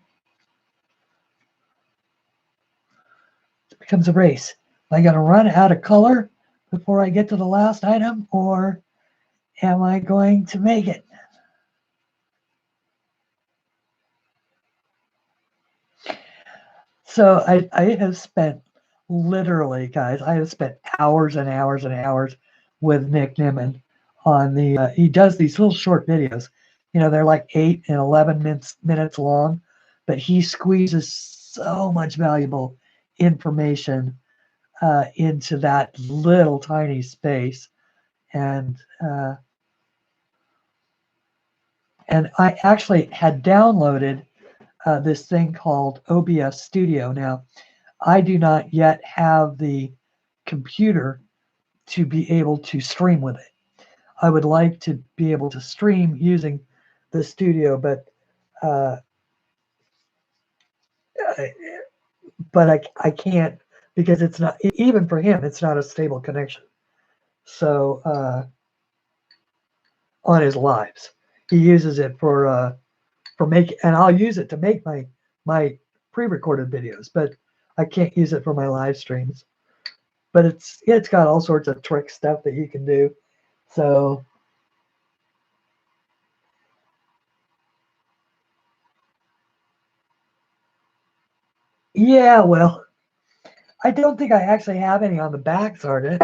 it becomes a race. Am I going to run out of color before I get to the last item, or am I going to make it? So I have spent literally, guys, I have spent hours and hours and hours with Nick Nimmin on he does these little short videos. They're like 8 and 11 minutes long, but he squeezes so much valuable information into that little tiny space. And I actually had downloaded this thing called OBS Studio. Now, I do not yet have the computer to be able to stream with it. I would like to be able to stream using the studio, but I can't because it's not, even for him, it's not a stable connection. So on his lives, he uses it for making, and I'll use it to make my pre-recorded videos, but I can't use it for my live streams. But it's got all sorts of trick stuff that you can do. So yeah, well, I don't think I actually have any on the back, Sergeant.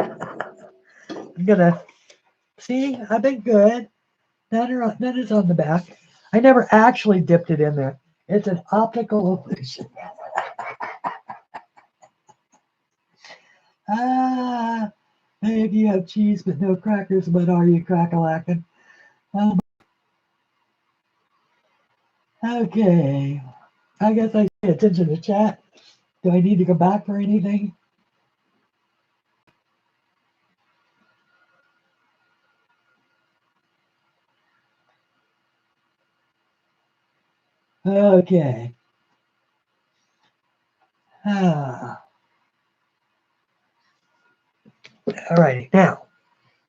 I'm gonna see. I've been good. None is on the back. I never actually dipped it in there. It's an optical illusion. Maybe you have cheese but no crackers. What are you, crack-a-lackin'? Okay. I guess I pay attention to chat. Do I need to go back for anything? Okay. All right, now.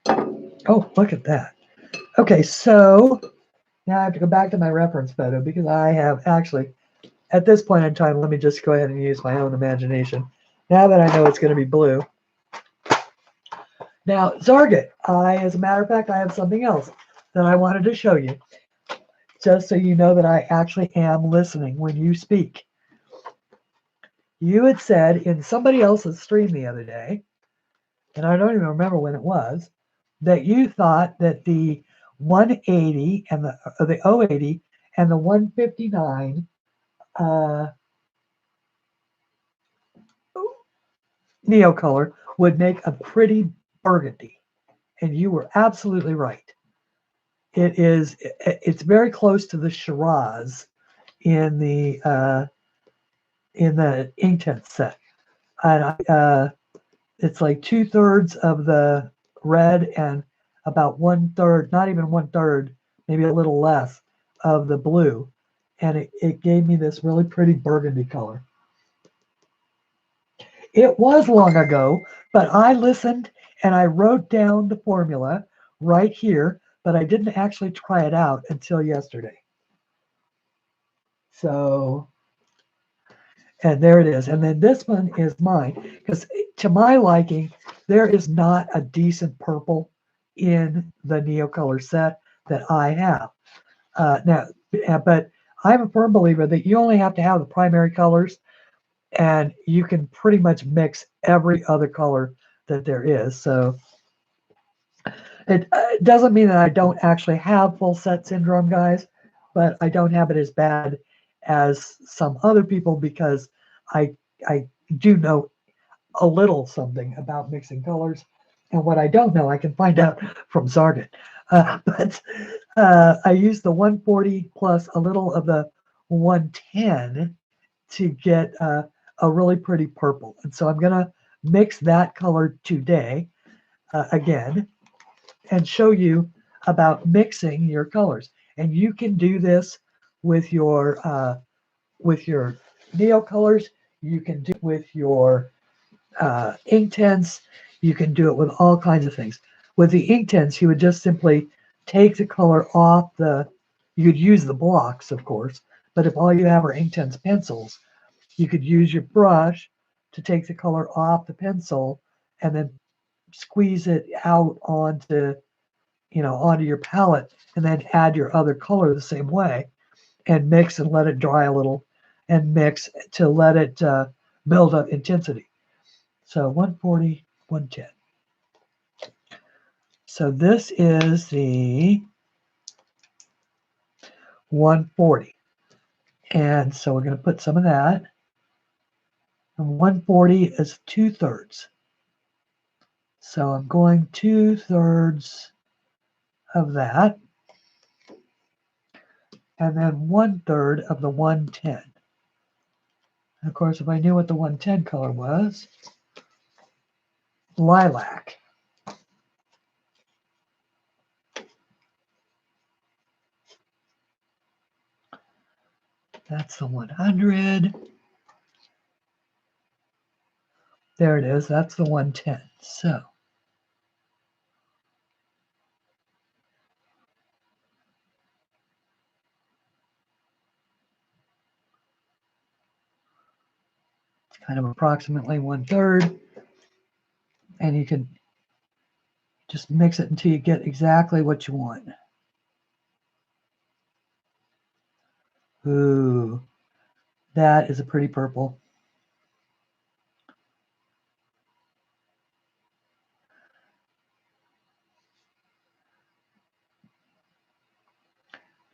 Oh, look at that. Okay, so now I have to go back to my reference photo because I have actually, at this point in time, let me just go ahead and use my own imagination. Now that I know it's going to be blue. Now, Zarget, as a matter of fact, I have something else that I wanted to show you, just so you know that I actually am listening when you speak. You had said in somebody else's stream the other day, and I don't even remember when it was, that you thought that the 180 and the 080 and the 159 Neocolor would make a pretty burgundy, and you were absolutely right. It's very close to the Shiraz in the Inktense set, and it's like 2/3 of the red and about 1/3, not even 1/3, maybe a little less of the blue, and it gave me this really pretty burgundy color. It was long ago, but I listened and I wrote down the formula right here, but I didn't actually try it out until yesterday. So, and there it is. And then this one is mine, because to my liking, there is not a decent purple in the Neocolor set that I have. But I'm a firm believer that you only have to have the primary colors, and you can pretty much mix every other color that there is. So it doesn't mean that I don't actually have full set syndrome, guys, but I don't have it as bad as some other people, because I do know a little something about mixing colors, and what I don't know I can find out from Zarget. But I use the 140 plus a little of the 110 to get a really pretty purple, and so I'm gonna mix that color today again, and show you about mixing your colors. And you can do this with your Neo colors. You can do it with your Inktense. You can do it with all kinds of things. With the Inktense, you would just simply take the color off the. You could use the blocks, of course, but if all you have are Inktense pencils, you could use your brush to take the color off the pencil and then squeeze it out onto your palette, and then add your other color the same way, and mix and let it dry a little, and mix to let it build up intensity. So 140, 110. So this is the 140. And so we're going to put some of that. And 140 is 2/3. So I'm going 2/3 of that. And then 1/3 of the 110. And of course, if I knew what the 110 color was, lilac. That's the 100. There it is. That's the 110. So it's kind of approximately 1/3. And you can just mix it until you get exactly what you want. Ooh, that is a pretty purple.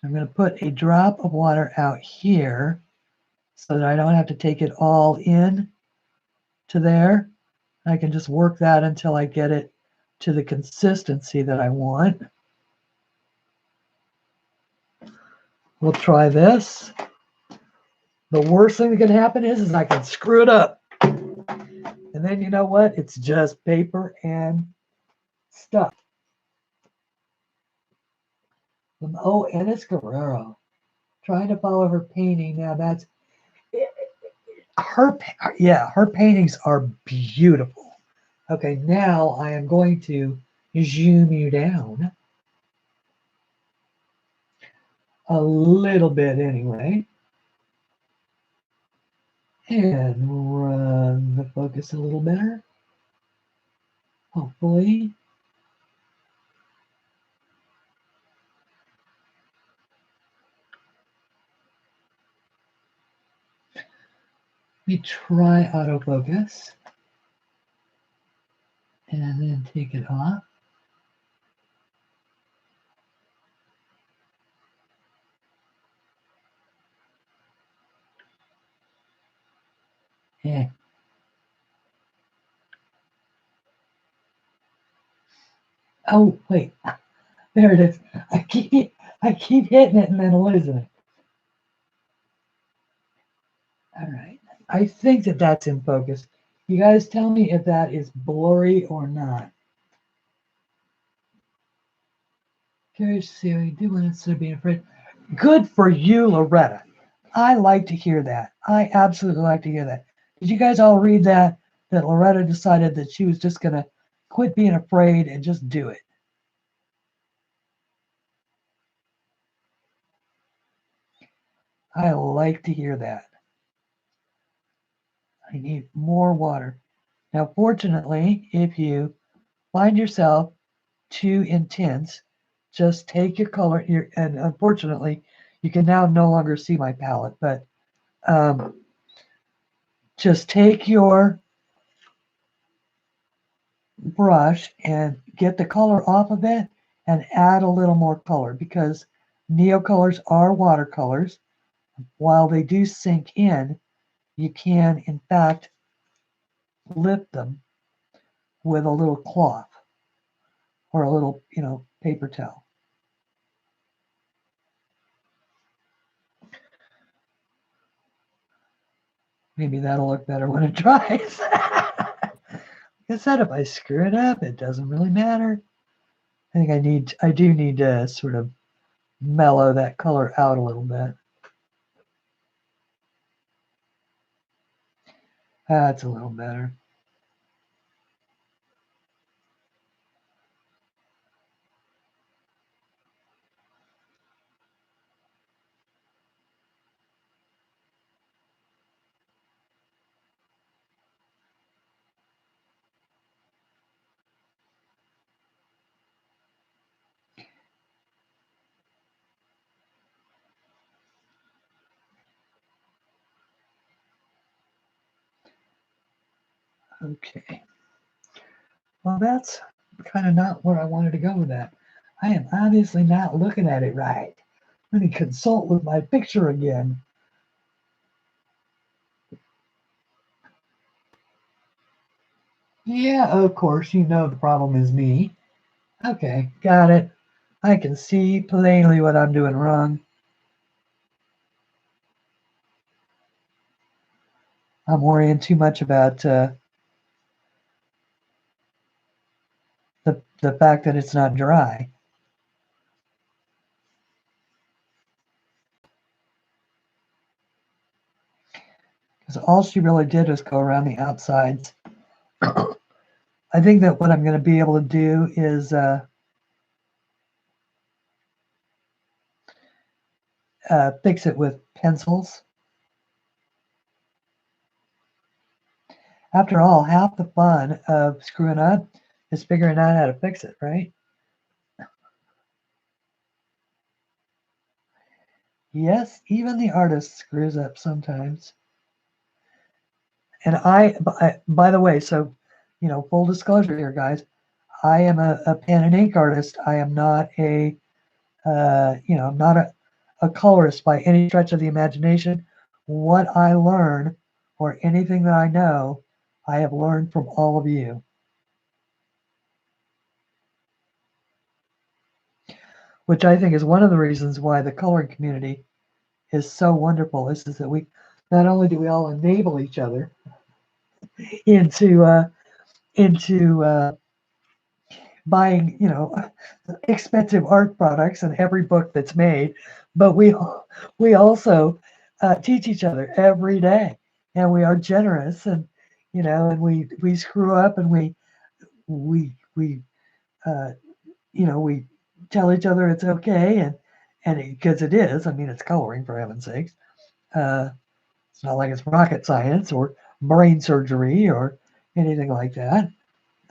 I'm going to put a drop of water out here so that I don't have to take it all in to there. I can just work that until I get it to the consistency that I want. We'll try this. The worst thing that can happen is I can screw it up. And then you know what? It's just paper and stuff. Oh, Ennis Guerrero. Trying to follow her painting. Now that's her. Yeah, her paintings are beautiful. Okay, now I am going to zoom you down a little bit anyway, and run the focus a little better, hopefully. me try autofocus and then take it off. Yeah. Oh, wait. There it is. I keep hitting it and then losing it. All right. I think that that's in focus. You guys tell me if that is blurry or not. Curious to see how you do when instead of being afraid. Good for you, Loretta. I like to hear that. I absolutely like to hear that. Did you guys all read that? That Loretta decided that she was just going to quit being afraid and just do it. I like to hear that. I need more water. Now, fortunately, if you find yourself too intense, just take your color. And unfortunately, you can now no longer see my palette, but just take your brush and get the color off of it and add a little more color because neocolors are watercolors. While they do sink in, you can, in fact, lift them with a little cloth or a little, paper towel. Maybe that'll look better when it dries. Like I said, if I screw it up, it doesn't really matter. I think I do need to sort of mellow that color out a little bit. That's a little better. Okay. Well, that's kind of not where I wanted to go with that. I am obviously not looking at it right. Let me consult with my picture again. Yeah, of course, the problem is me. Okay, got it. I can see plainly what I'm doing wrong. I'm worrying too much about the fact that it's not dry. Because all she really did was go around the outsides. I think that what I'm going to be able to do is fix it with pencils. After all, half the fun of screwing up is figuring out how to fix it, right? Yes, even the artist screws up sometimes. And by the way, so, full disclosure here, guys, I am a pen and ink artist. I am not not a colorist by any stretch of the imagination. What I learn or anything that I know, I have learned from all of you. Which I think is one of the reasons why the coloring community is so wonderful. Is that we not only do we all enable each other into buying expensive art products and every book that's made, but we also teach each other every day, and we are generous, and and we screw up, and we uh, we tell each other it's okay, and because it is. I mean, it's coloring, for heaven's sakes. It's not like it's rocket science or brain surgery or anything like that.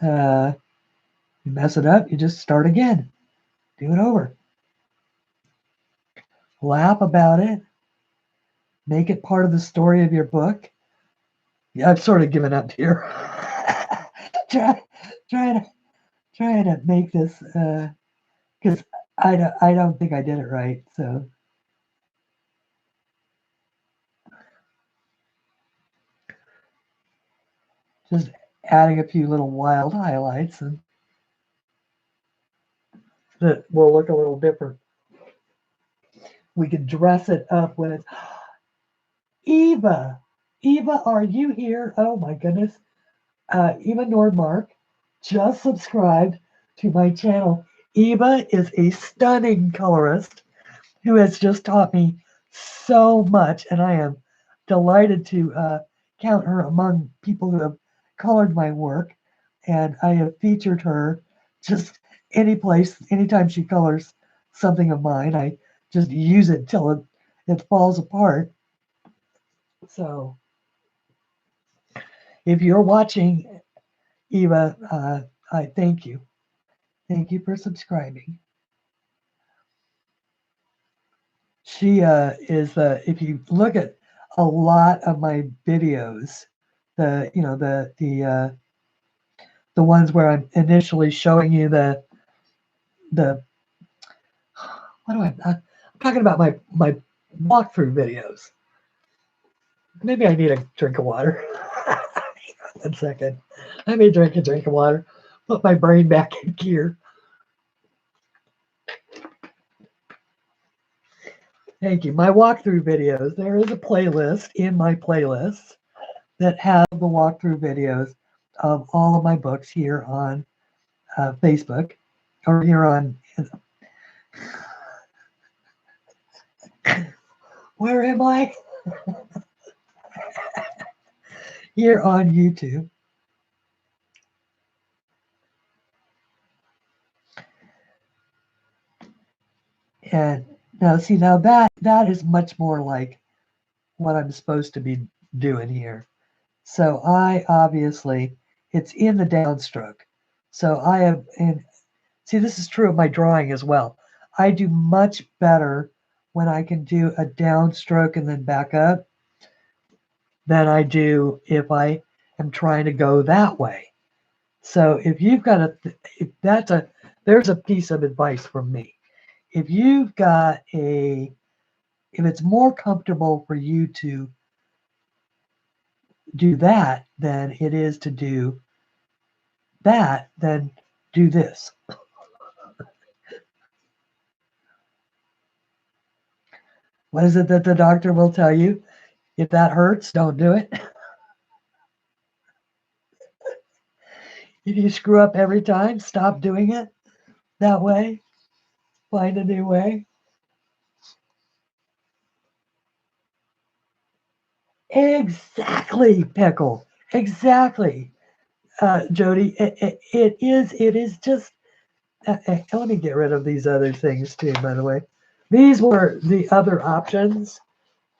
You mess it up, you just start again. Do it over. Laugh about it. Make it part of the story of your book. Yeah, I've sort of given up here. try, trying to trying to make this because I don't think I did it right. So just adding a few little wild highlights and that will look a little different. We could dress it up with Eva. Eva, are you here? Oh my goodness. Eva Nordmark just subscribed to my channel. Eva is a stunning colorist who has just taught me so much, and I am delighted to count her among people who have colored my work. And I have featured her just any place, anytime she colors something of mine, I just use it till it falls apart. So if you're watching, Eva, I thank you. Thank you for subscribing. She is if you look at a lot of my videos, the ones where I'm initially showing you the what do I'm talking about my walkthrough videos. Maybe I need a drink of water. 1 second. I may drink a drink of water. Put my brain back in gear. Thank you. My walkthrough videos. There is a playlist in my playlists that have the walkthrough videos of all of my books here on Facebook or here on. Where am I? Here on YouTube. And now, see, now that is much more like what I'm supposed to be doing here. So I obviously, it's in the downstroke. So I have, and see, this is true of my drawing as well. I do much better when I can do a downstroke and then back up than I do if I am trying to go that way. So if you've got there's a piece of advice from me. If you've got if it's more comfortable for you to do that than it is to do that, then do this. What is it that the doctor will tell you? If that hurts, don't do it. If you screw up every time, stop doing it that way. Find a new way. Exactly, Pickle. Exactly, Jody. It is just. Let me get rid of these other things too. By the way, these were the other options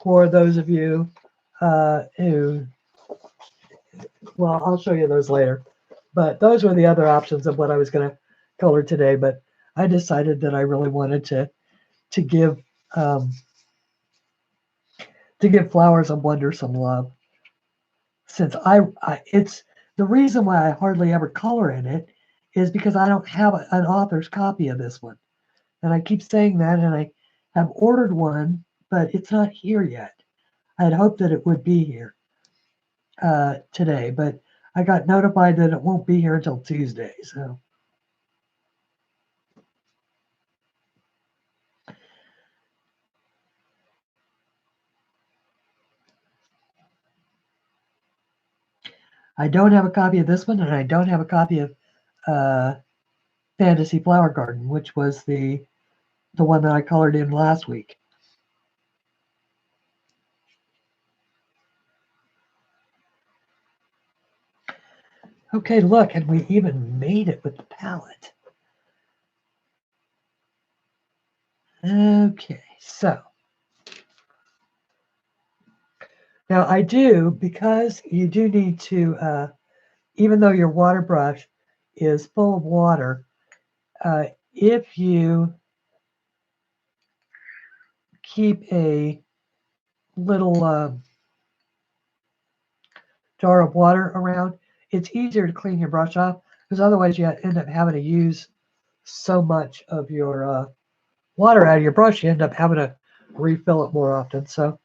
for those of you who. Well, I'll show you those later. But those were the other options of what I was going to color today. But I decided that I really wanted to give Flowers of Wonder some love, since it's the reason why I hardly ever color in it is because I don't have an author's copy of this one, and I keep saying that, and I have ordered one, but it's not here yet. I had hoped that it would be here today, but I got notified that it won't be here until Tuesday. So I don't have a copy of this one, and I don't have a copy of Fantasy Flower Garden, which was the one that I colored in last week. Okay, look, and we even made it with the palette. Okay, so now I do, because you do need to, even though your water brush is full of water, if you keep a little jar of water around, it's easier to clean your brush off because otherwise you end up having to use so much of your water out of your brush, you end up having to refill it more often. So,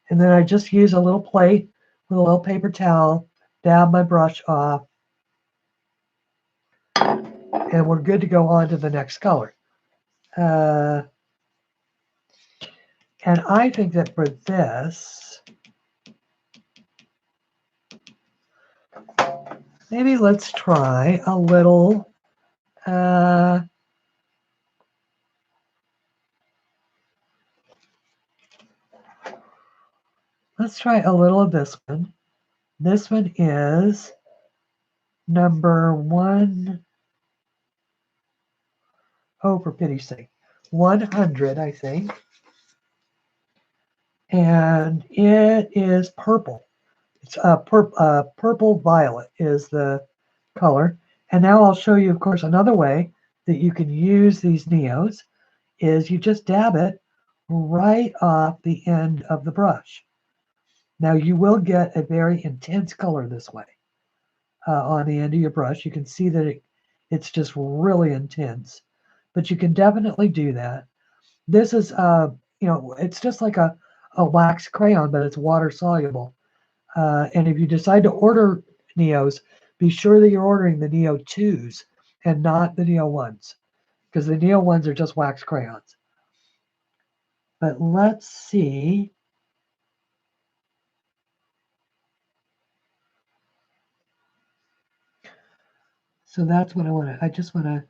and then I just use a little plate with a little paper towel, dab my brush off, and we're good to go on to the next color. And I think that for this, maybe let's try a little, let's try a little of this one. This one is number one. Oh, for pity's sake. 100, I think. And it is purple. It's purple violet is the color. And now I'll show you, of course, another way that you can use these neos is you just dab it right off the end of the brush. Now you will get a very intense color this way on the end of your brush. You can see that it's just really intense, but you can definitely do that. This is, it's just like a wax crayon, but it's water soluble. And if you decide to order Neos, be sure that you're ordering the Neo 2s and not the Neo 1s, because the Neo 1s are just wax crayons. But let's see. So that's what I want to, I just want to,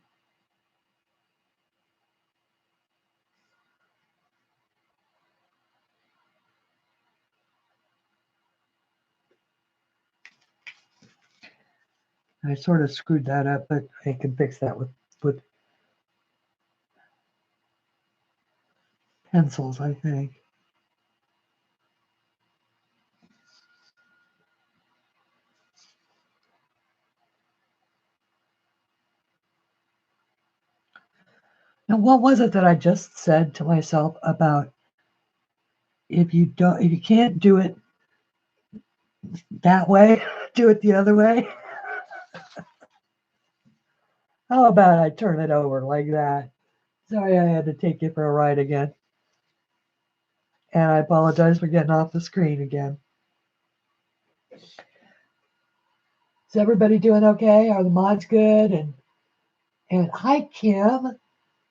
I sort of screwed that up, but I can fix that with pencils, I think. Now, what was it that I just said to myself about if you can't do it that way, do it the other way? How about I turn it over like that? Sorry, I had to take you for a ride again. And I apologize for getting off the screen again. Is everybody doing okay? Are the mods good? And hi, Kim.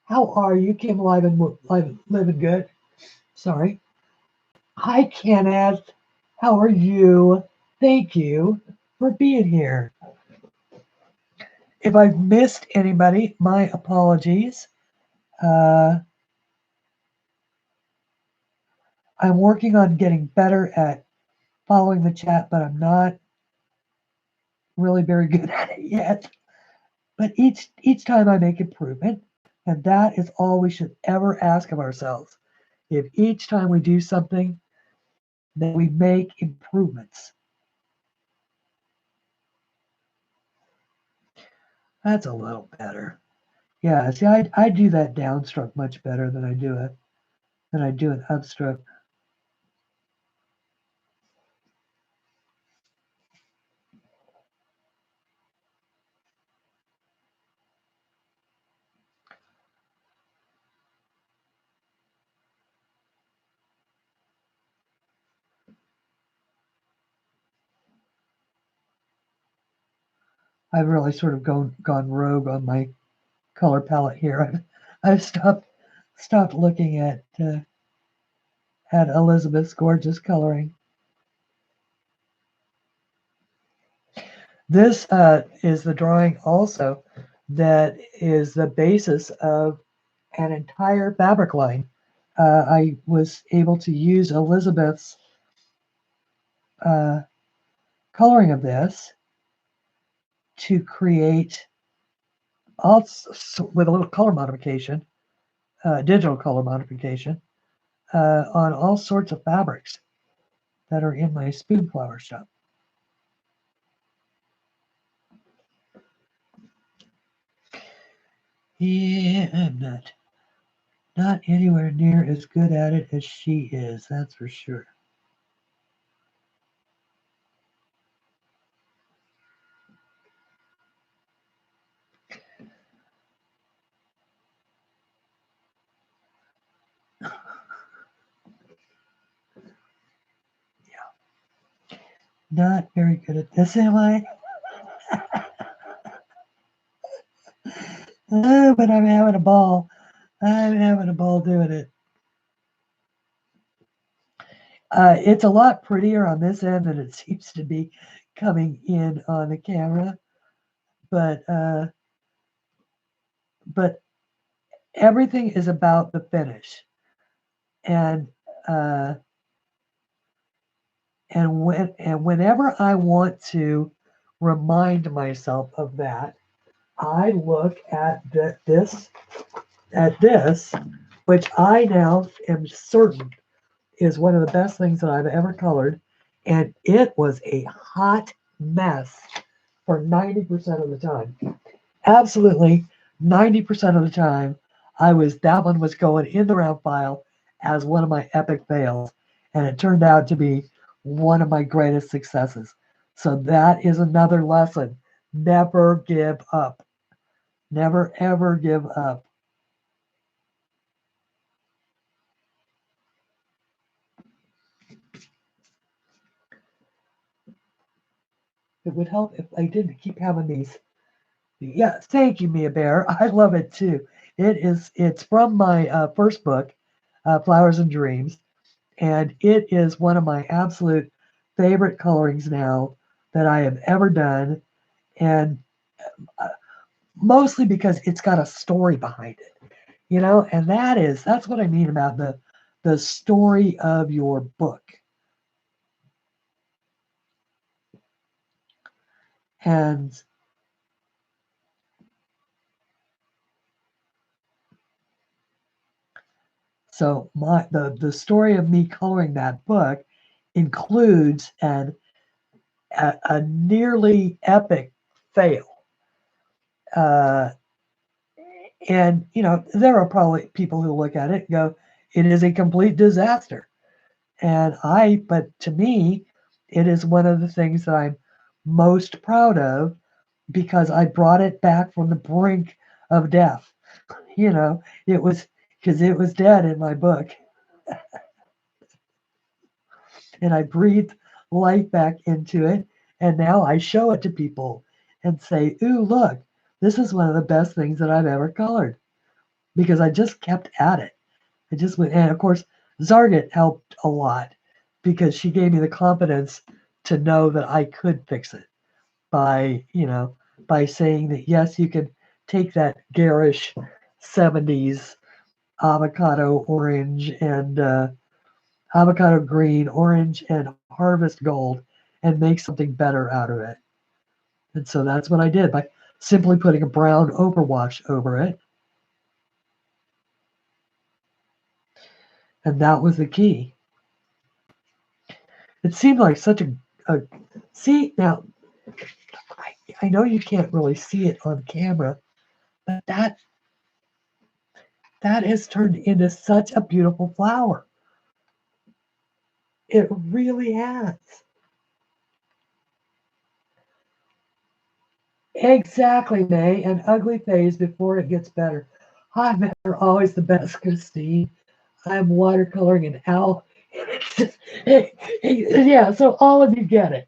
How are you, Kim? Living good. Sorry. Hi, Kenneth. How are you? Thank you for being here. If I've missed anybody, my apologies. I'm working on getting better at following the chat, but I'm not really very good at it yet. But each time I make improvement, and that is all we should ever ask of ourselves. If each time we do something, that we make improvements. That's a little better. Yeah, see, I do that downstroke much better than I do an upstroke. I've really sort of gone rogue on my color palette here. I've stopped looking at Elizabeth's gorgeous coloring. This is the drawing also that is the basis of an entire fabric line. I was able to use Elizabeth's coloring of this to create, with a little color modification, digital color modification, on all sorts of fabrics that are in my Spoonflower shop. Yeah, I'm not anywhere near as good at it as she is, that's for sure. Not very good at this, am I? Oh, but I'm having a ball. I'm having a ball doing it. It's a lot prettier on this end than it seems to be coming in on the camera, but but everything is about the finish, and uh, whenever I want to remind myself of that, I look at this, which I now am certain is one of the best things that I've ever colored, and it was a hot mess for 90% of the time. Absolutely 90% of the time, that one was going in the round file as one of my epic fails, and it turned out to be one of my greatest successes. So that is another lesson. Never give up. Never ever give up. It would help if I didn't keep having these. Yeah, thank you, Mia Bear. I love it too. It's from my first book, Flowers and Dreams, and it is one of my absolute favorite colorings now that I have ever done, and uh, mostly because it's got a story behind it, and that's what I mean about the story of your book. And so the story of me coloring that book includes a nearly epic fail. Uh, and there are probably people who look at it and go, "It is a complete disaster." But to me, it is one of the things that I'm most proud of because I brought it back from the brink of death. It was because it was dead in my book, and I breathed life back into it, and now I show it to people and say, "Ooh, look, this is one of the best things that I've ever colored," because I just kept at it. I just went, and of course, Zarget helped a lot because she gave me the confidence to know that I could fix it by, by saying that yes, you can take that garish 70s avocado orange and avocado green, orange, and harvest gold and make something better out of it. And so that's what I did by simply putting a brown overwash over it. And that was the key. It seemed like such a see now I know you can't really see it on camera, but that has turned into such a beautiful flower. It really has. Exactly, May, an ugly phase before it gets better. Hi, men are always the best, Christine. I'm watercoloring an owl. It's just, yeah, so all of you get it.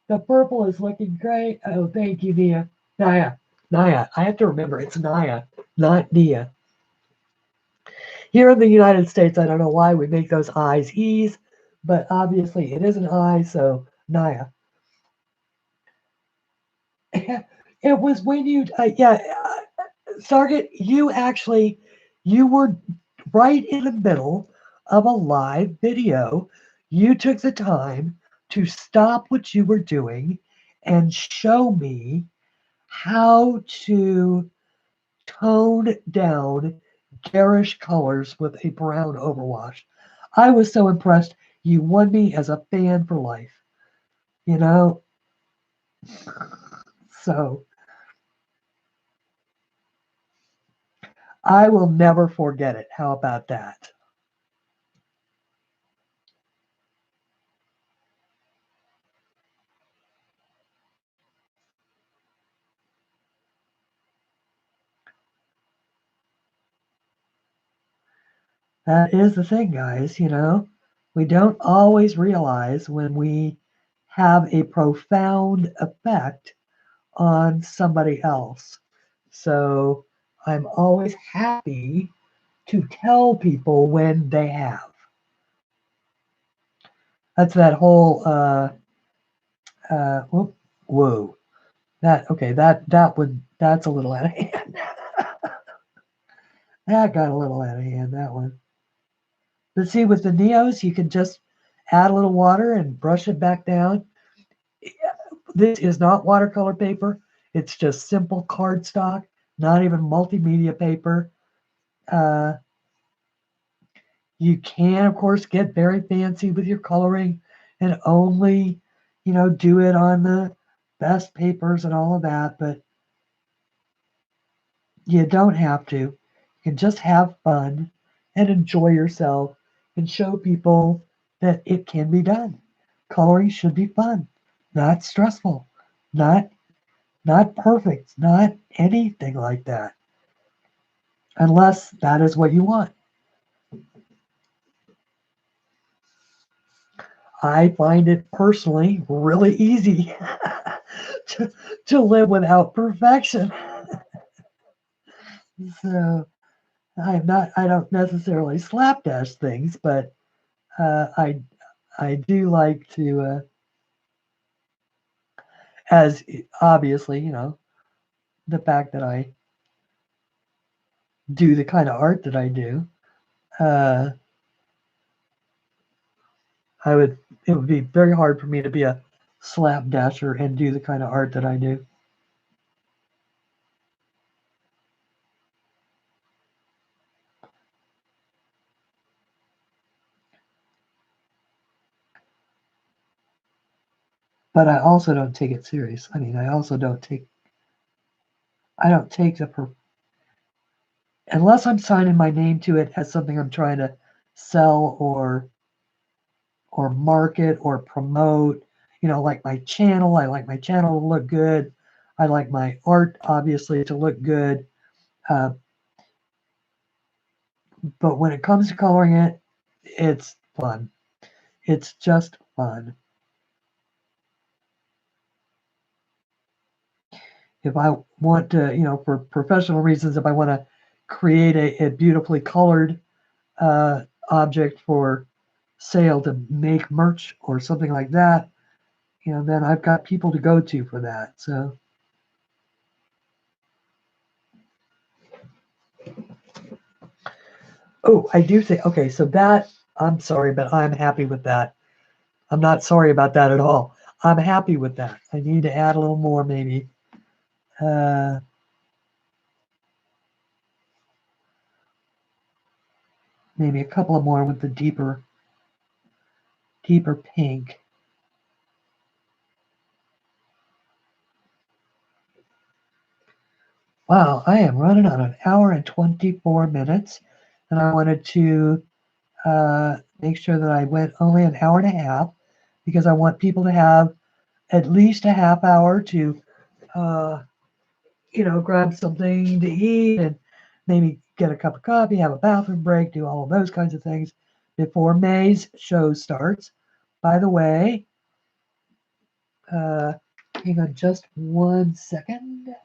The purple is looking great. Oh, thank you, Nia. Naya. Naya. I have to remember it's Naya, not Nia. Here in the United States, I don't know why we make those I's E's, but obviously it is an I, so Naya. It was when yeah, Sargent, you were right in the middle of a live video. You took the time to stop what you were doing and show me how to tone down garish colors with a brown overwash. I was so impressed. You won me as a fan for life, you know? So I will never forget it. How about that? That is the thing, guys, We don't always realize when we have a profound effect on somebody else. So I'm always happy to tell people when they have. That's that whole whoa. That's a little out of hand. That got a little out of hand, that one. But see, with the Neos, you can just add a little water and brush it back down. This is not watercolor paper. It's just simple cardstock, not even multimedia paper. Uh, you can, of course, get very fancy with your coloring and only, do it on the best papers and all of that, but you don't have to. You can just have fun and enjoy yourself and show people that it can be done. Coloring should be fun, not stressful, not not perfect, not anything like that, unless that is what you want. I find it personally really easy to live without perfection. So I don't necessarily slapdash things, but I do like to, as obviously, the fact that I do the kind of art that I do, uh, it would be very hard for me to be a slapdasher and do the kind of art that I do. But I also don't take it serious. I mean, I don't take unless I'm signing my name to it as something I'm trying to sell or market or promote. Like my channel. I like my channel to look good. I like my art obviously to look good. Uh, but when it comes to coloring it, it's fun. It's just fun. If I want to, for professional reasons, if I want to create a beautifully colored object for sale to make merch or something like that, then I've got people to go to for that. So, oh, I do think, okay, so that, I'm sorry, but I'm happy with that. I'm not sorry about that at all. I'm happy with that. I need to add a little more maybe. Uh, Maybe a couple of more with the deeper pink. Wow, I am running on an hour and 24 minutes, and I wanted to make sure that I went only an hour and a half because I want people to have at least a half hour to, uh, grab something to eat and maybe get a cup of coffee, have a bathroom break, do all of those kinds of things before May's show starts. By the way, uh, hang on just 1 second.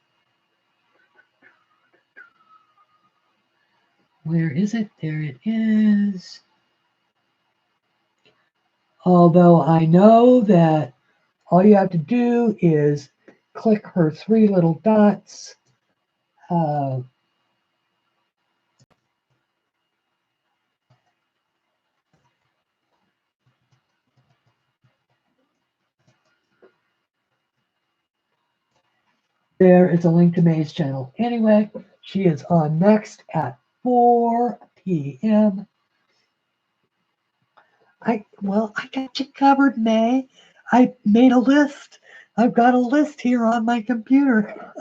Where is it? There it is. Although I know that all you have to do is click her three little dots. Uh, there is a link to May's channel. Anyway, she is on next at 4 p.m. I got you covered, May. I made a list. I've got a list here on my computer,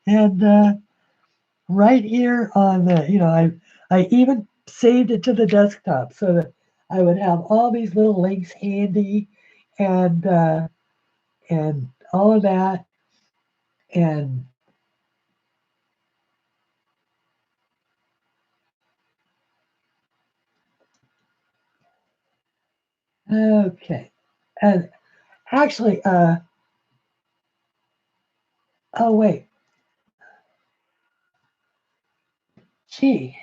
and right here on the, I even saved it to the desktop so that I would have all these little links handy, and and all of that, and okay, and Actually, oh wait, gee,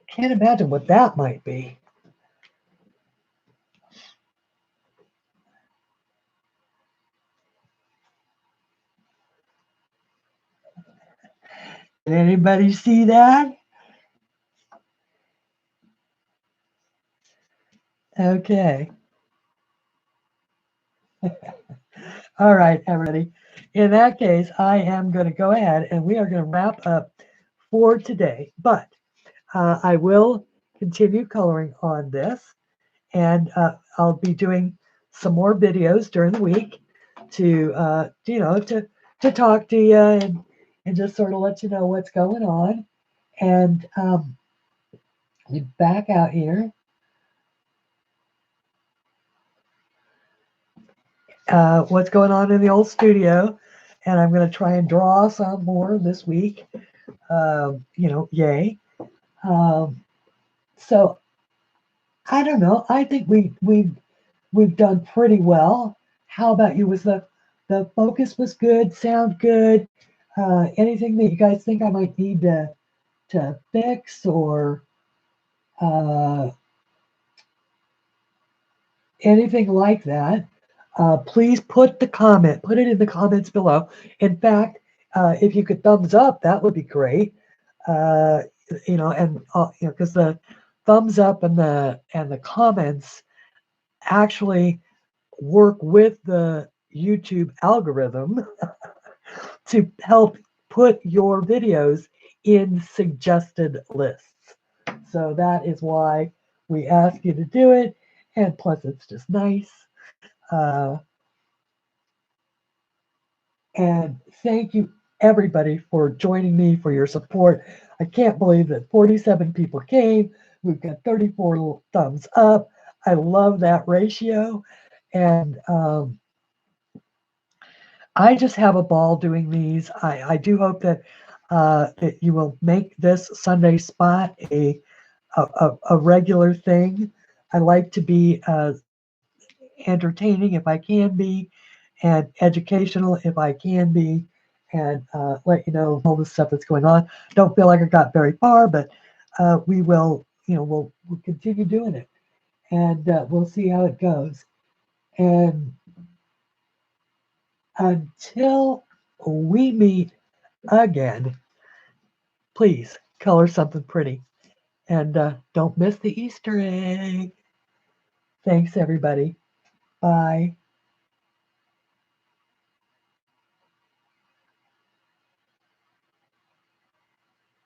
can't imagine what that might be. Did anybody see that? Okay. All right, everybody. In that case, I am going to go ahead and we are going to wrap up for today. But I will continue coloring on this, and I'll be doing some more videos during the week to to talk to you and just sort of let you know what's going on. And we back out here. What's going on in the old studio, and I'm going to try and draw some more this week. Yay. Um, so I don't know. I think we've done pretty well. How about you? Was the focus was good? Sound good? Anything that you guys think I might need to fix or uh, anything like that? Please put it in the comments below. In fact, if you could thumbs up, that would be great. Uh, because the thumbs up and the comments actually work with the YouTube algorithm to help put your videos in suggested lists. So that is why we ask you to do it. And plus, it's just nice. Uh, and thank you, everybody, for joining me, for your support. I can't believe that 47 people came. We've got 34 thumbs up. I love that ratio. And I just have a ball doing these. I do hope that you will make this Sunday spot a regular thing. I like to be entertaining if I can be, and educational if I can be, and let you know all the stuff that's going on. Don't feel like I got very far, but we will, we'll continue doing it, and we'll see how it goes. And until we meet again, please color something pretty. And don't miss the Easter egg. Thanks, everybody. Bye.